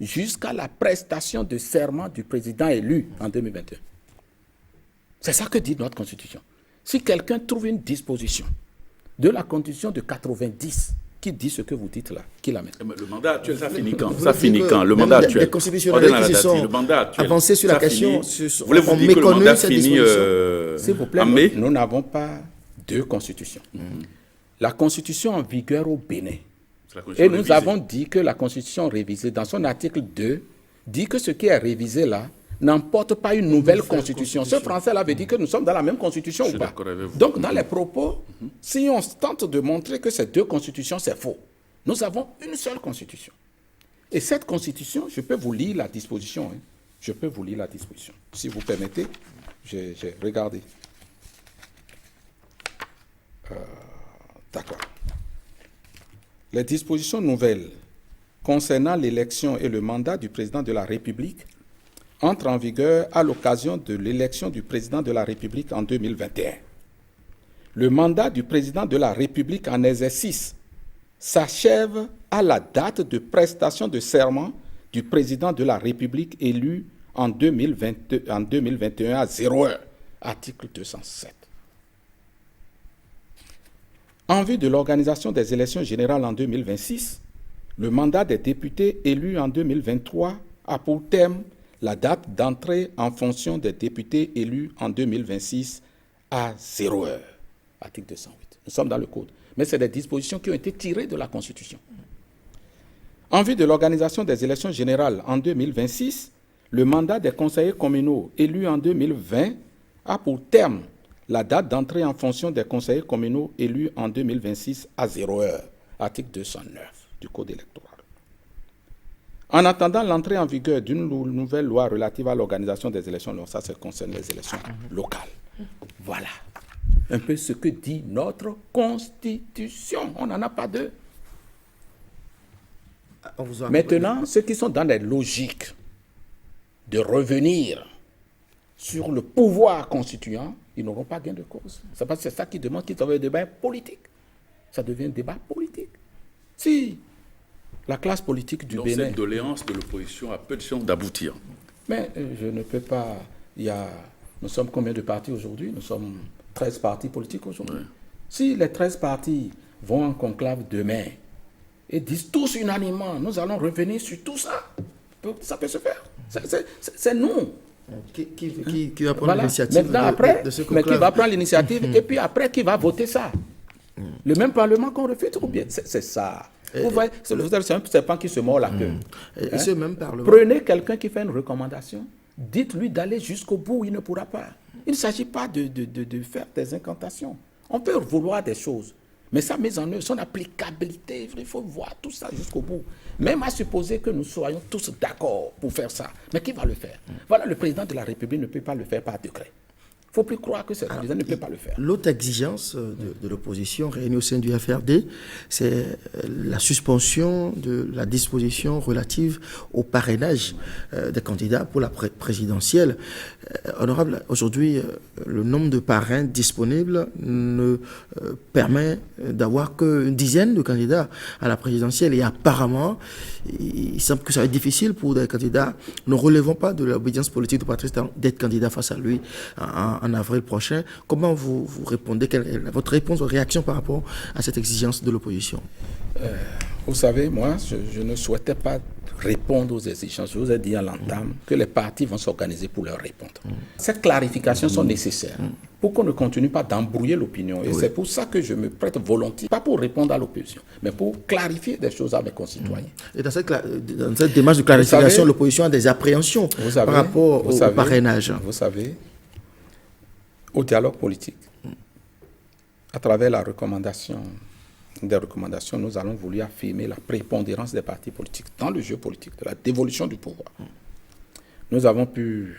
jusqu'à la prestation de serment du président élu en 2021. C'est ça que dit notre Constitution. Si quelqu'un trouve une disposition de la Constitution de 90 qui dit ce que vous dites là, qui la met. Le mandat actuel, ça finit quand? Ça finit quand? Le mandat actuel. Les constitutionnels qui se sont avancés sur la question, voulez-vous dire que le mandat finit s'il vous plaît, en mai? Nous n'avons pas deux constitutions. La constitution en vigueur au Bénin. Et nous avons dit que la constitution révisée, dans son article 2, dit que ce qui est révisé là n'emporte pas une nouvelle constitution. Ce français-là veut dire que nous sommes dans la même constitution ou pas. Donc, dans les propos, si on tente de montrer que ces deux constitutions, c'est faux. Nous avons une seule constitution. Et cette constitution, je peux vous lire la disposition. Je peux vous lire la disposition. Si vous permettez, j'ai regardé. D'accord. Les dispositions nouvelles concernant l'élection et le mandat du président de la République entrent en vigueur à l'occasion de l'élection du président de la République en 2021. Le mandat du président de la République en exercice s'achève à la date de prestation de serment du président de la République élu en 2021 à 0 heure. Article 207. En vue de l'organisation des élections générales en 2026, le mandat des députés élus en 2023 a pour terme la date d'entrée en fonction des députés élus en 2026 à 0 heure. Article 208. Nous sommes dans le Code. Mais c'est des dispositions qui ont été tirées de la Constitution. En vue de l'organisation des élections générales en 2026, le mandat des conseillers communaux élus en 2020 a pour terme la date d'entrée en fonction des conseillers communaux élus en 2026 à 0 heure. article 209 du Code électoral. En attendant l'entrée en vigueur d'une nouvelle loi relative à l'organisation des élections, ça concerne les élections locales. Voilà un peu ce que dit notre Constitution. On n'en a pas deux. Maintenant, ceux qui sont dans la logique de revenir sur le pouvoir constituant, ils n'auront pas gain de cause. C'est parce que c'est ça qui demande qu'il y ait un débat politique. Ça devient un débat politique. Si la classe politique du Bénin... cette doléance de l'opposition a peu de chances d'aboutir. Mais je ne peux pas... Nous sommes combien de partis aujourd'hui? Nous sommes 13 partis politiques aujourd'hui. Oui. Si les 13 partis vont en conclave demain et disent tous unanimement, nous allons revenir sur tout ça, ça peut se faire. C'est nous. Qui va prendre l'initiative de ce conclave? Mais qui va prendre l'initiative et puis après qui va voter ça? Le même Parlement qu'on refuse ou bien? C'est ça. Vous voyez, c'est un serpent qui se mord la queue. Et ce même Parlement. Prenez quelqu'un qui fait une recommandation, dites-lui d'aller jusqu'au bout, il ne pourra pas. Il ne s'agit pas de faire des incantations. On peut vouloir des choses, mais sa mise en œuvre, son applicabilité, il faut voir tout ça jusqu'au bout. Même à supposer que nous soyons tous d'accord pour faire ça. Mais qui va le faire? Voilà, le président de la République ne peut pas le faire par décret. Il ne faut plus croire que ce président ne peut pas le faire. L'autre exigence de l'opposition réunie au sein du FRD, c'est la suspension de la disposition relative au parrainage des candidats pour la présidentielle. Honorable, aujourd'hui, le nombre de parrains disponibles ne permet d'avoir qu'une dizaine de candidats à la présidentielle. Et apparemment, il semble que ça va être difficile pour des candidats ne relevant pas de l'obédience politique de Patrice Talon d'être candidat face à lui en avril prochain. Comment vous répondez? Quelle est votre réponse, votre réaction par rapport à cette exigence de l'opposition? Vous savez, moi, je ne souhaitais pas répondre aux exigences. Je vous ai dit à l'entame que les partis vont s'organiser pour leur répondre. Ces clarifications sont nécessaires pour qu'on ne continue pas d'embrouiller l'opinion. Et c'est pour ça que je me prête volontiers, pas pour répondre à l'opposition, mais pour clarifier des choses à mes concitoyens. Et dans cette démarche de clarification, l'opposition a des appréhensions par rapport au parrainage. Vous savez, au dialogue politique, à travers des recommandations, nous allons vouloir affirmer la prépondérance des partis politiques dans le jeu politique, de la dévolution du pouvoir. Nous avons pu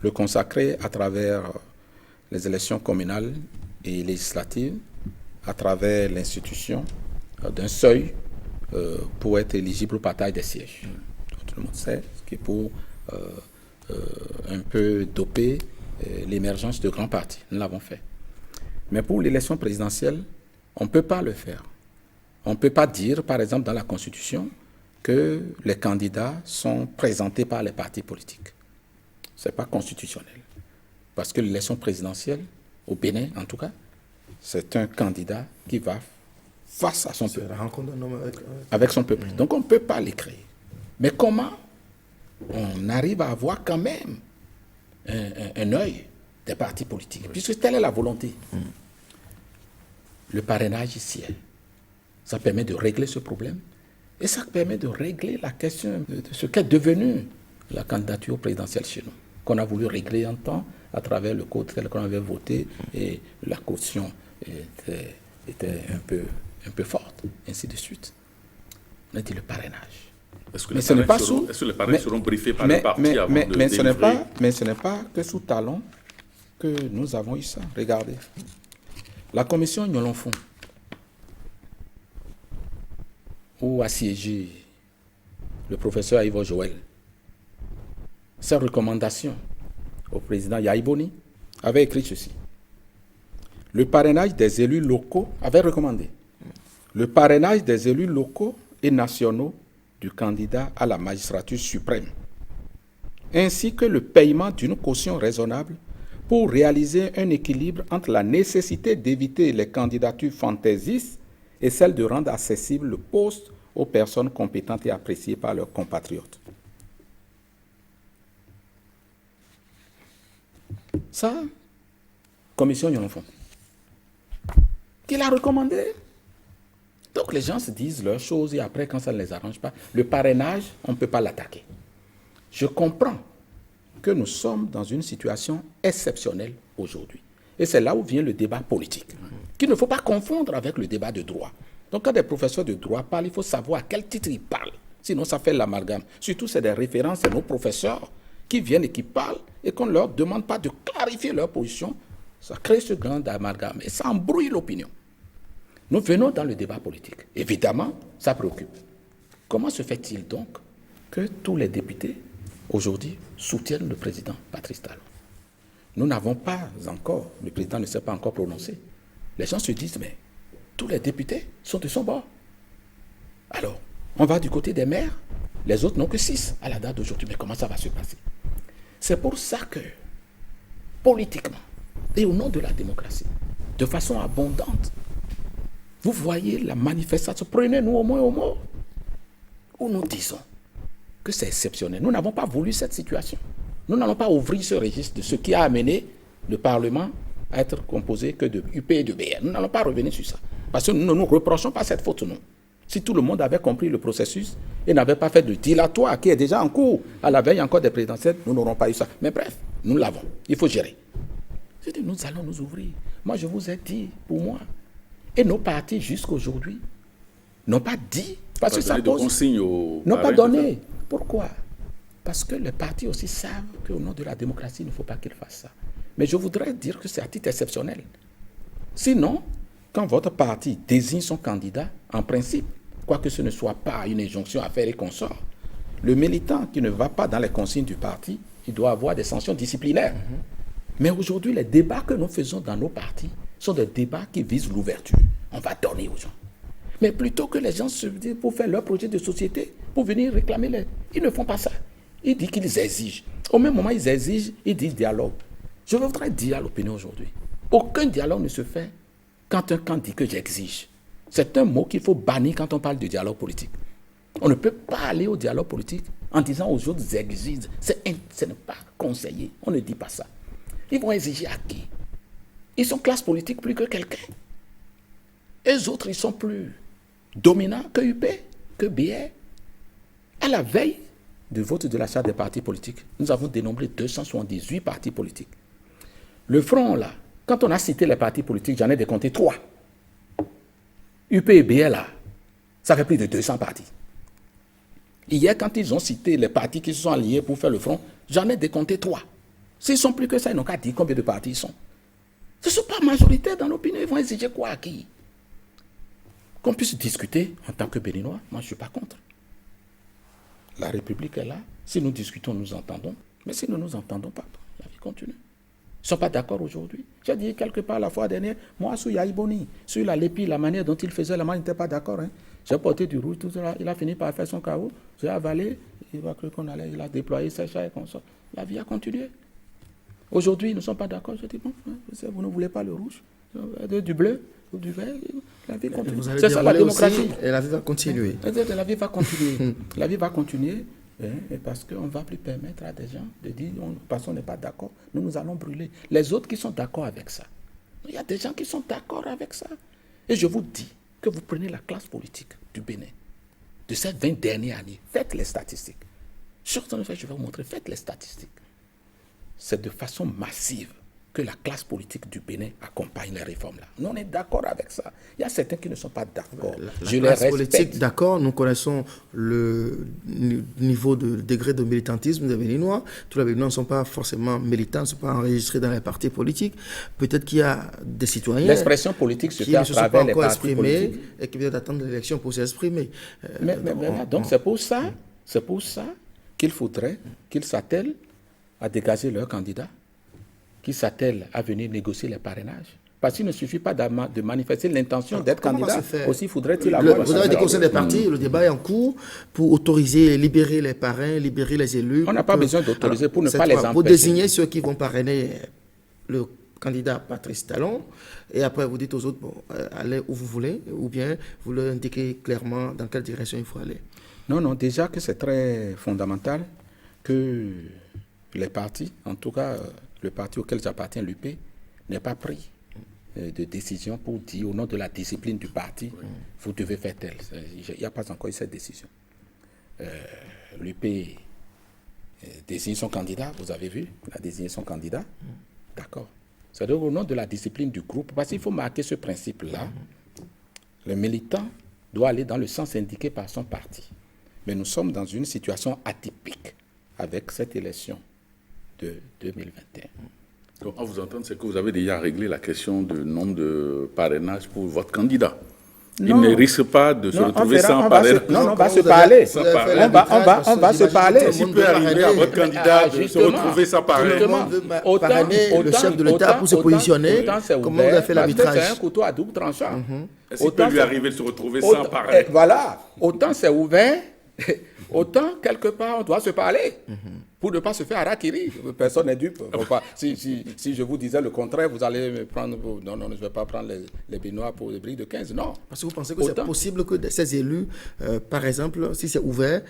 le consacrer à travers les élections communales et législatives, à travers l'institution d'un seuil pour être éligible au partage des sièges. Tout le monde sait, ce qui est pour un peu doper l'émergence de grands partis. Nous l'avons fait. Mais pour l'élection présidentielle, on ne peut pas le faire. On ne peut pas dire, par exemple, dans la Constitution, que les candidats sont présentés par les partis politiques. Ce n'est pas constitutionnel. Parce que l'élection présidentielle, au Bénin en tout cas, c'est un candidat qui va face à son peuple. Avec son peuple. Donc on ne peut pas les créer. Mais comment on arrive à avoir quand même un œil des partis politiques, puisque telle est la volonté. Le parrainage ici, ça permet de régler ce problème et ça permet de régler la question de ce qu'est devenu la candidature présidentielle chez nous, qu'on a voulu régler en temps à travers le code tel qu'on avait voté et la caution était un peu forte, ainsi de suite. On a dit le parrainage. Est-ce que les parrains seront briefés par le parti avant de délivrer? Mais ce n'est pas que sous Talon que nous avons eu ça. Regardez. La commission Nyolonfon, où a siégé le professeur Ivo Joël, sa recommandation au président Yaïboni avait écrit ceci. Le parrainage des élus locaux avait recommandé le parrainage des élus locaux et nationaux du candidat à la magistrature suprême, ainsi que le paiement d'une caution raisonnable pour réaliser un équilibre entre la nécessité d'éviter les candidatures fantaisistes et celle de rendre accessible le poste aux personnes compétentes et appréciées par leurs compatriotes. Ça, commission Nyolonfon, qui l'a recommandé. Donc les gens se disent leurs choses et après, quand ça ne les arrange pas, le parrainage, on ne peut pas l'attaquer. Je comprends que nous sommes dans une situation exceptionnelle aujourd'hui. Et c'est là où vient le débat politique, qu'il ne faut pas confondre avec le débat de droit. Donc quand des professeurs de droit parlent, il faut savoir à quel titre ils parlent. Sinon, ça fait l'amalgame. Surtout, c'est des références à nos professeurs qui viennent et qui parlent et qu'on ne leur demande pas de clarifier leur position. Ça crée ce grand amalgame et ça embrouille l'opinion. Nous venons dans le débat politique. Évidemment, ça préoccupe. Comment se fait-il donc que tous les députés, aujourd'hui, soutiennent le président Patrice Talon? Nous n'avons pas encore, le président ne s'est pas encore prononcé. Les gens se disent, mais tous les députés sont de son bord. Alors, on va du côté des maires, les autres n'ont que 6 à la date d'aujourd'hui. Mais comment ça va se passer? C'est pour ça que, politiquement, et au nom de la démocratie, de façon abondante, vous voyez la manifestation, prenez-nous au moins au mot, où nous disons que c'est exceptionnel. Nous n'avons pas voulu cette situation. Nous n'allons pas ouvrir ce registre de ce qui a amené le Parlement à être composé que de UP et de BR. Nous n'allons pas revenir sur ça. Parce que nous ne nous reprochons pas cette faute, non. Si tout le monde avait compris le processus et n'avait pas fait de dilatoire qui est déjà en cours à la veille encore des présidentielles, nous n'aurons pas eu ça. Mais bref, nous l'avons. Il faut gérer. Je dis, nous allons nous ouvrir. Moi, je vous ai dit, pour moi, et nos partis jusqu'à aujourd'hui n'ont pas dit, parce que ça pose, n'ont pas donné. Pourquoi? Parce que les partis aussi savent qu'au nom de la démocratie, il ne faut pas qu'ils fassent ça. Mais je voudrais dire que c'est à titre exceptionnel. Sinon, quand votre parti désigne son candidat, en principe, quoique ce ne soit pas une injonction à faire et consort, le militant qui ne va pas dans les consignes du parti, il doit avoir des sanctions disciplinaires. Mais aujourd'hui, les débats que nous faisons dans nos partis sont des débats qui visent l'ouverture. On va donner aux gens. Mais plutôt que les gens se disent pour faire leur projet de société, pour venir réclamer les... Ils ne font pas ça. Ils disent qu'ils exigent. Au même moment, ils exigent, ils disent dialogue. Je voudrais dire à l'opinion aujourd'hui, aucun dialogue ne se fait quand un camp dit que j'exige. C'est un mot qu'il faut bannir quand on parle de dialogue politique. On ne peut pas aller au dialogue politique en disant aux autres exigent. Ce n'est pas conseillé. On ne dit pas ça. Ils vont exiger à qui? Ils sont classe politique plus que quelqu'un. Et les autres, ils sont plus dominants que UP, que BR. À la veille du vote de la charte des partis politiques, nous avons dénombré 278 partis politiques. Le front, là, quand on a cité les partis politiques, j'en ai décompté 3. UP et BR, là, ça fait plus de 200 partis. Hier, quand ils ont cité les partis qui se sont alliés pour faire le front, j'en ai décompté 3. S'ils sont plus que ça, ils n'ont qu'à dire combien de partis ils sont. Ce ne sont pas majoritaires dans l'opinion. Ils vont exiger quoi à qui? Qu'on puisse discuter en tant que Béninois, moi je ne suis pas contre. La République est là. Si nous discutons, nous entendons. Mais si nous ne nous entendons pas, la vie continue. Ils ne sont pas d'accord aujourd'hui. J'ai dit quelque part la fois dernière, moi, sur Yaïboni, sur la Lépi, la manière dont il faisait, la main n'était pas d'accord. Hein. J'ai porté du rouge, tout ça. Il a fini par faire son chaos. J'ai avalé. Il a cru qu'on allait. Il a déployé ses chats et comme ça. La vie a continué. Aujourd'hui, ils ne sont pas d'accord. Je dis, bon, vous ne voulez pas le rouge, du bleu ou du vert, la vie continue. C'est ça la démocratie. Et la vie va continuer. La vie va continuer. La vie va continuer parce qu'on ne va plus permettre à des gens de dire, parce qu'on n'est pas d'accord, nous allons brûler. Les autres qui sont d'accord avec ça, il y a des gens qui sont d'accord avec ça. Et je vous dis que vous prenez la classe politique du Bénin, de ces 20 dernières années, faites les statistiques. Surtout, je vais vous montrer, faites les statistiques. C'est de façon massive que la classe politique du Bénin accompagne les réformes-là. Nous, on est d'accord avec ça. Il y a certains qui ne sont pas d'accord. La classe politique, d'accord, nous connaissons le niveau de degré de militantisme des Béninois. Tous les Béninois ne sont pas forcément militants, ne sont pas enregistrés dans les partis politiques. Peut-être qu'il y a des citoyens l'expression politique se fait à travers les partis politiques et qui viennent d'attendre l'élection pour s'exprimer. Donc c'est pour ça qu'il faudrait qu'ils s'attellent à dégager leurs candidats, qui s'attellent à venir négocier les parrainages. Parce qu'il ne suffit pas de manifester l'intention d'être candidat, aussi faudrait-il avoir... Vous avez dit qu'au sein des partis, le débat est en cours pour autoriser, libérer les parrains, libérer les élus. On n'a pas besoin d'autoriser pour ne pas les empêcher. Vous désignez ceux qui vont parrainer le candidat Patrice Talon, et après vous dites aux autres, bon, allez où vous voulez, ou bien vous leur indiquez clairement dans quelle direction il faut aller. Non, déjà que c'est très fondamental que les partis, en tout cas le parti auquel j'appartiens, l'UP, n'ait pas pris de décision pour dire au nom de la discipline du parti, vous devez faire tel. Il n'y a pas encore eu cette décision. L'UP désigne son candidat, vous avez vu, il a désigné son candidat, d'accord. C'est donc au nom de la discipline du groupe, parce qu'il faut marquer ce principe-là. Le militant doit aller dans le sens indiqué par son parti. Mais nous sommes dans une situation atypique avec cette élection de 2021. Donc, à vous entendre, c'est que vous avez déjà réglé la question du nombre de parrainages pour votre candidat. Il ne risque pas de se retrouver sans parrainage. On va se parler. On va se parler. S'il peut arriver à votre candidat de se retrouver sans parrainage. Parrainer le chef de l'État pour se positionner. Comment vous avez fait l'arbitrage? C'est un couteau à double tranchant. Est-ce qu'il peut lui arriver de se retrouver sans parrainage? Voilà. Autant c'est ouvert, autant quelque part on doit se parler. Pour ne pas se faire harakiri. Personne n'est dupe. Si je vous disais le contraire, vous allez me prendre... Non, je ne vais pas prendre les Béninois pour les bris de 15, non. Parce que vous pensez que c'est possible que ces élus, par exemple, si c'est ouvert,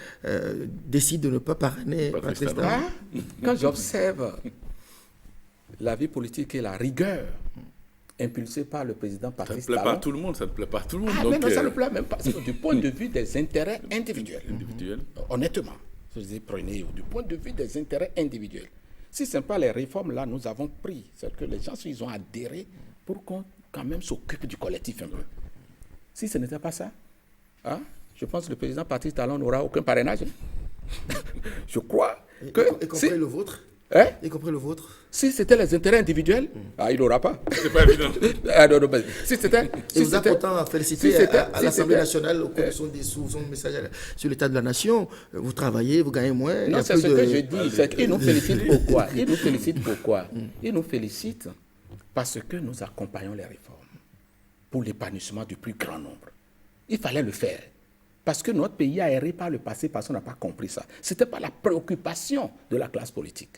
décident de ne pas parrainer Patrice Talon? Quand j'observe la vie politique et la rigueur impulsée par le président Patrice Talon... Ça ne plaît pas à tout le monde, ça ne plaît pas à tout le monde. Mais non, ça ne plaît même pas. Du point de vue des intérêts individuels. Honnêtement. Je dis, prenez du point de vue des intérêts individuels. Si ce n'est pas les réformes là, nous avons pris, c'est que les gens ils ont adhéré pour qu'on quand même s'occupe du collectif un peu. Si ce n'était pas ça, je pense que le président Patrice Talon n'aura aucun parrainage. Je crois que... Y compris le vôtre? Y compris le vôtre? Si c'était les intérêts individuels, il n'aura pas. C'est pas évident. Si c'était... Et vous avez pourtant félicité à l'Assemblée nationale au cours de son message sur l'état de la nation. Vous travaillez, vous gagnez moins. Non, c'est ce que je dis. C'est qu'il nous félicite pourquoi? Il nous félicite pourquoi? Il nous félicite parce que nous accompagnons les réformes pour l'épanouissement du plus grand nombre. Il fallait le faire. Parce que notre pays a erré par le passé parce qu'on n'a pas compris ça. Ce n'était pas la préoccupation de la classe politique.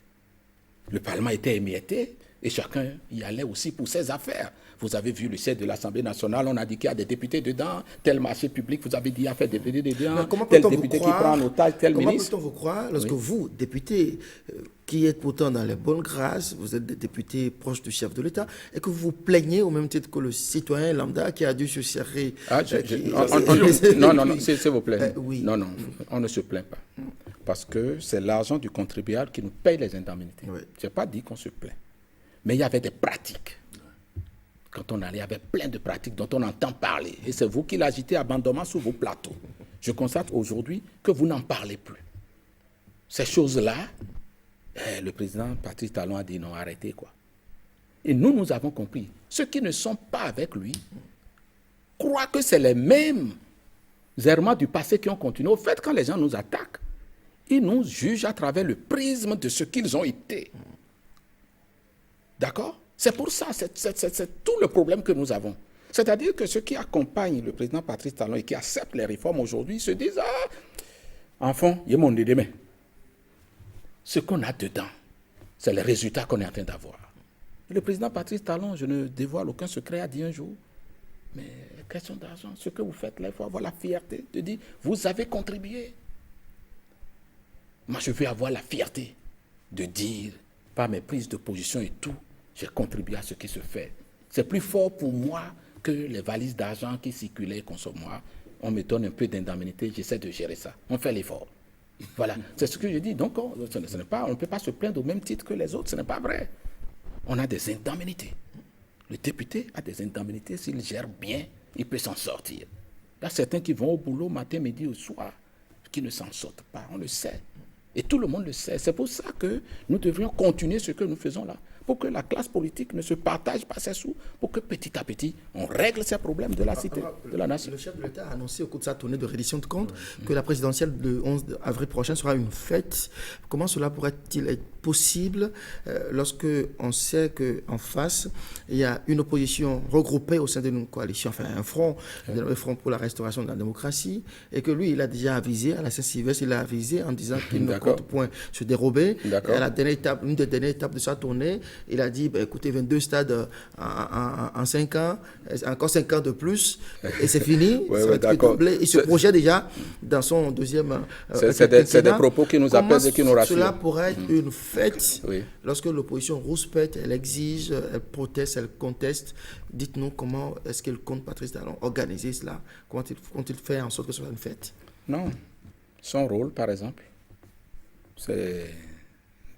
Le Parlement était émietté et chacun y allait aussi pour ses affaires. Vous avez vu le siège de l'Assemblée nationale, on a dit qu'il y a des députés dedans, tel marché public, vous avez dit qu'il y a fait des députés dedans, tel député qui prend en otage, tel ministre. Comment peut-on vous croire lorsque vous, député, qui êtes pourtant dans les bonnes grâces, vous êtes des députés proches du chef de l'État, et que vous vous plaignez au même titre que le citoyen lambda qui a dû se serrer... Non, s'il vous plaît. Non, on ne se plaint pas. Parce que c'est l'argent du contribuable qui nous paye les indemnités. Je n'ai pas dit qu'on se plaint. Mais il y avait des pratiques. Quand on allait, il y avait plein de pratiques dont on entend parler. Et c'est vous qui l'agitez abondamment sur vos plateaux. Je constate aujourd'hui que vous n'en parlez plus. Ces choses-là, le président Patrice Talon a dit non, arrêtez quoi. Et nous avons compris. Ceux qui ne sont pas avec lui croient que c'est les mêmes errements du passé qui ont continué. Au fait, quand les gens nous attaquent, ils nous jugent à travers le prisme de ce qu'ils ont été. D'accord? C'est pour ça, c'est tout le problème que nous avons. C'est-à-dire que ceux qui accompagnent le président Patrice Talon et qui acceptent les réformes aujourd'hui se disent « enfant, il y a mon demain ». Ce qu'on a dedans, c'est les résultats qu'on est en train d'avoir. Le président Patrice Talon, je ne dévoile aucun secret, a dit un jour, mais question d'argent, ce que vous faites là, il faut avoir la fierté de dire « vous avez contribué ». Moi, je veux avoir la fierté de dire, par mes prises de position et tout, j'ai contribué à ce qui se fait. C'est plus fort pour moi que les valises d'argent qui circulaient contre moi. On me donne un peu d'indemnité, j'essaie de gérer ça. On fait l'effort. Voilà, c'est ce que je dis. Donc, on ne peut pas se plaindre au même titre que les autres, ce n'est pas vrai. On a des indemnités. Le député a des indemnités, s'il gère bien, il peut s'en sortir. Il y a certains qui vont au boulot matin, midi ou soir, qui ne s'en sortent pas, on le sait. Et tout le monde le sait. C'est pour ça que nous devrions continuer ce que nous faisons là, pour que la classe politique ne se partage pas ses sous, pour que petit à petit, on règle ces problèmes de la cité, de la nation. Le chef de l'État a annoncé au cours de sa tournée de reddition de comptes que la présidentielle du 11 avril prochain sera une fête. Comment cela pourrait-il être possible lorsque on sait qu'en face, il y a une opposition regroupée au sein d'une coalition, enfin un front pour la restauration de la démocratie, et que lui, il a déjà avisé, à la Saint-Sylvestre, il a avisé en disant qu'il ne compte point se dérober. Et à la dernière étape, une des dernières étapes de sa tournée, il a dit, écoutez, 22 stades en 5 ans, encore 5 ans de plus, et c'est fini. Il se projette déjà dans son deuxième... c'est des propos qui nous apaisent et qui nous rassurent. Cela pourrait être une fête lorsque l'opposition rouspète, elle exige, elle proteste, elle conteste. Dites-nous comment est-ce qu'il compte, Patrice Talon, organiser cela? Comment il fait en sorte que ce soit une fête? Non. Son rôle, par exemple, c'est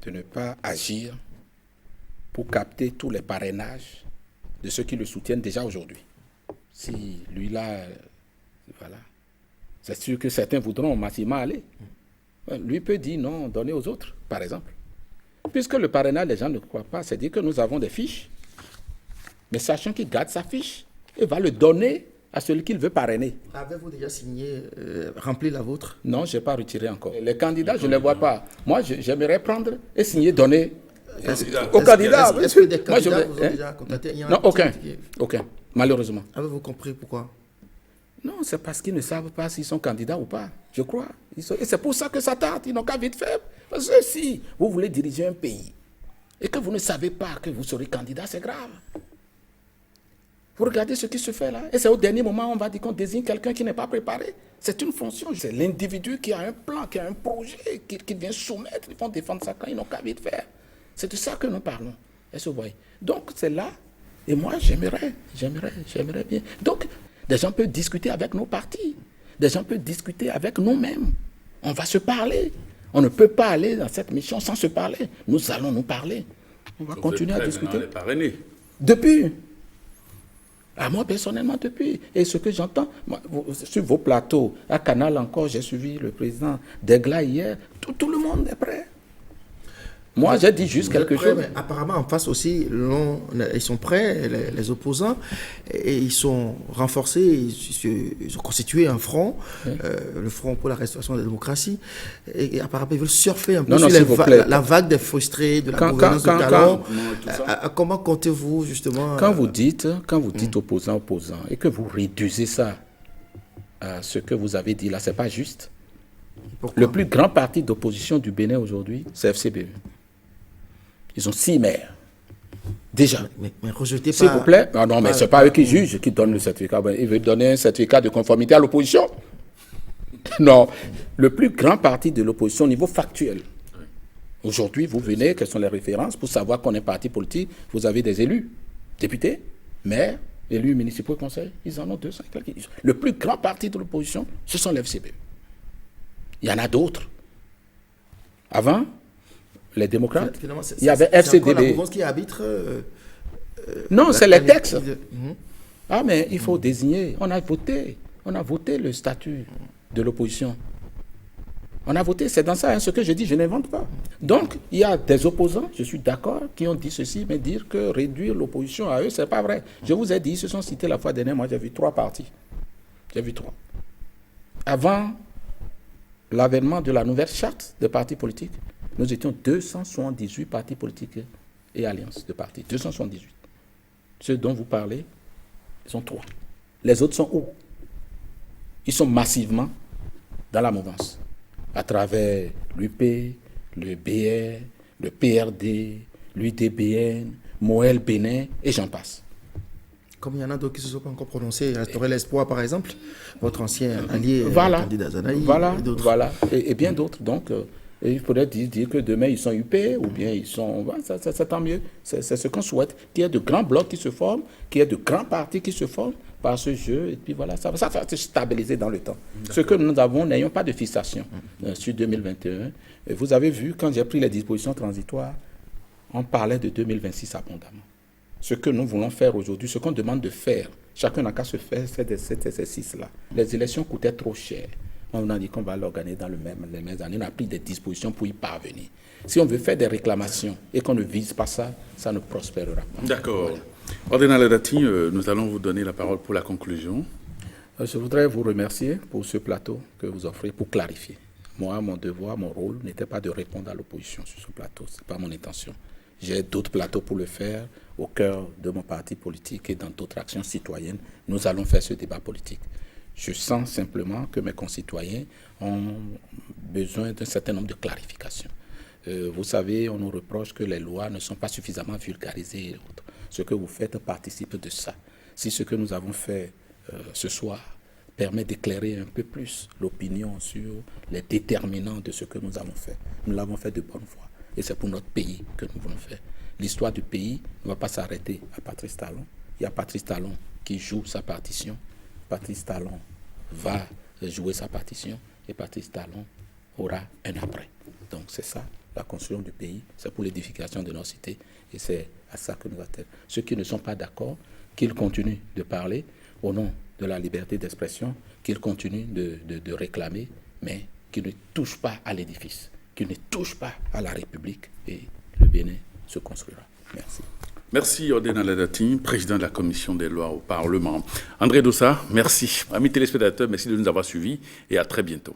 de ne pas agir pour capter tous les parrainages de ceux qui le soutiennent déjà aujourd'hui. Si lui-là, voilà, c'est sûr que certains voudront massivement aller. Lui peut dire non, donner aux autres, par exemple. Puisque le parrainage, les gens ne croient pas, c'est dire que nous avons des fiches. Mais sachant qu'il garde sa fiche, il va le donner à celui qu'il veut parrainer. Avez-vous déjà signé, rempli la vôtre? Non, je n'ai pas retiré encore. Les candidats, je ne les vois pas. Moi, j'aimerais prendre et signer, donner aux candidats. Est-ce que des candidats vous ont déjà contacté? Non, aucun, malheureusement. Avez-vous compris pourquoi? Non, c'est parce qu'ils ne savent pas s'ils sont candidats ou pas, je crois. Et c'est pour ça que ça tarde, ils n'ont qu'à vite faire. Parce que si vous voulez diriger un pays et que vous ne savez pas que vous serez candidat, c'est grave. Vous regardez ce qui se fait là, et c'est au dernier moment on va dire qu'on désigne quelqu'un qui n'est pas préparé. C'est une fonction, c'est l'individu qui a un plan, qui a un projet, qui vient soumettre, ils vont défendre ça quand ils n'ont qu'à vite faire. C'est de ça que nous parlons. Est-ce que vous voyez? Donc c'est là, et moi j'aimerais bien. Donc des gens peuvent discuter avec nos partis, des gens peuvent discuter avec nous-mêmes. On va se parler. On ne peut pas aller dans cette mission sans se parler. Nous allons nous parler. On va continuer à discuter. Depuis. Moi, personnellement, depuis. Et ce que j'entends, sur vos plateaux, à Canal encore, j'ai suivi le président Degla hier, tout le monde est prêt. Moi, j'ai dit juste quelque chose. Mais apparemment, en face aussi, ils sont prêts, les opposants, et ils sont renforcés, ils ont constitué un front, le Front pour la restauration de la démocratie, et apparemment, ils veulent surfer un peu sur la vague des frustrés, de la gouvernance de talent. Comment comptez-vous, justement... Quand vous dites opposant, et que vous réduisez ça à ce que vous avez dit là, c'est pas juste. Pourquoi? Le plus grand parti d'opposition du Bénin aujourd'hui, c'est FCBE. Ils ont 6 maires. Déjà. Mais rejetez pas. S'il vous plaît. Non, mais ce n'est pas eux qui jugent, qui donnent le certificat. Ils veulent donner un certificat de conformité à l'opposition. Non. Le plus grand parti de l'opposition au niveau factuel. Aujourd'hui, vous venez, quelles sont les références pour savoir qu'on est parti politique? Vous avez des élus, députés, maires, élus municipaux et conseils. Ils en ont 200. Le plus grand parti de l'opposition, ce sont les FCB. Il y en a d'autres. Avant, les démocrates, il y avait FCDB. C'est la mouvance qui arbitre. Non, c'est les textes. Mais il faut désigner. On a voté le statut de l'opposition. On a voté, c'est dans ça, ce que je dis, je n'invente pas. Donc, il y a des opposants, je suis d'accord, qui ont dit ceci, mais dire que réduire l'opposition à eux, c'est pas vrai. Je vous ai dit, ils se sont cités la fois dernière, moi j'ai vu 3 partis. J'ai vu 3. Avant l'avènement de la nouvelle charte des partis politiques, nous étions 278 partis politiques et alliances de partis. 278. Ceux dont vous parlez, ils sont 3. Les autres sont où? Ils sont massivement dans la mouvance. À travers l'UP, le BR, le PRD, l'UDBN, Moël Bénin, et j'en passe. Comme il y en a d'autres qui ne se sont pas encore prononcés, Restaurer l'espoir par exemple, votre ancien allié, candidat Zanaï, et d'autres. Voilà, et bien d'autres. Donc, il faudrait dire que demain ils sont UP ou bien ils sont... C'est tant mieux. C'est ce qu'on souhaite, qu'il y ait de grands blocs qui se forment, qu'il y ait de grands partis qui se forment par ce jeu, et puis voilà, ça va se stabiliser dans le temps. Ce que nous avons, n'ayons pas de fixation sur 2021. Et vous avez vu, quand j'ai pris les dispositions transitoires, on parlait de 2026 abondamment. Ce que nous voulons faire aujourd'hui, ce qu'on demande de faire, chacun n'a qu'à se faire cet exercice-là. Les élections coûtaient trop cher. On a dit qu'on va l'organiser dans les mêmes années. On a pris des dispositions pour y parvenir. Si on veut faire des réclamations et qu'on ne vise pas ça, ça ne prospérera pas. D'accord. Voilà. Ordinal Ledati, nous allons vous donner la parole pour la conclusion. Je voudrais vous remercier pour ce plateau que vous offrez pour clarifier. Moi, mon devoir, mon rôle n'était pas de répondre à l'opposition sur ce plateau. Ce n'est pas mon intention. J'ai d'autres plateaux pour le faire au cœur de mon parti politique et dans d'autres actions citoyennes. Nous allons faire ce débat politique. Je sens simplement que mes concitoyens ont besoin d'un certain nombre de clarifications. Vous savez, on nous reproche que les lois ne sont pas suffisamment vulgarisées et autres. Ce que vous faites participe de ça. Si ce que nous avons fait ce soir permet d'éclairer un peu plus l'opinion sur les déterminants de ce que nous avons fait, nous l'avons fait de bonne foi. Et c'est pour notre pays que nous voulons faire. L'histoire du pays ne va pas s'arrêter à Patrice Talon. Il y a Patrice Talon qui joue sa partition. Patrice Talon va jouer sa partition et Patrice Talon aura un après. Donc c'est ça, la construction du pays, c'est pour l'édification de nos cités et c'est à ça que nous attendons. Ceux qui ne sont pas d'accord, qu'ils continuent de parler. au nom de la liberté d'expression qu'il continue de réclamer, mais qui ne touche pas à l'édifice, qui ne touche pas à la République, et le Bénin se construira. Merci. Merci Ordena Ladati, président de la Commission des lois au Parlement. André Dossa, merci. Amis téléspectateurs, merci de nous avoir suivis et à très bientôt.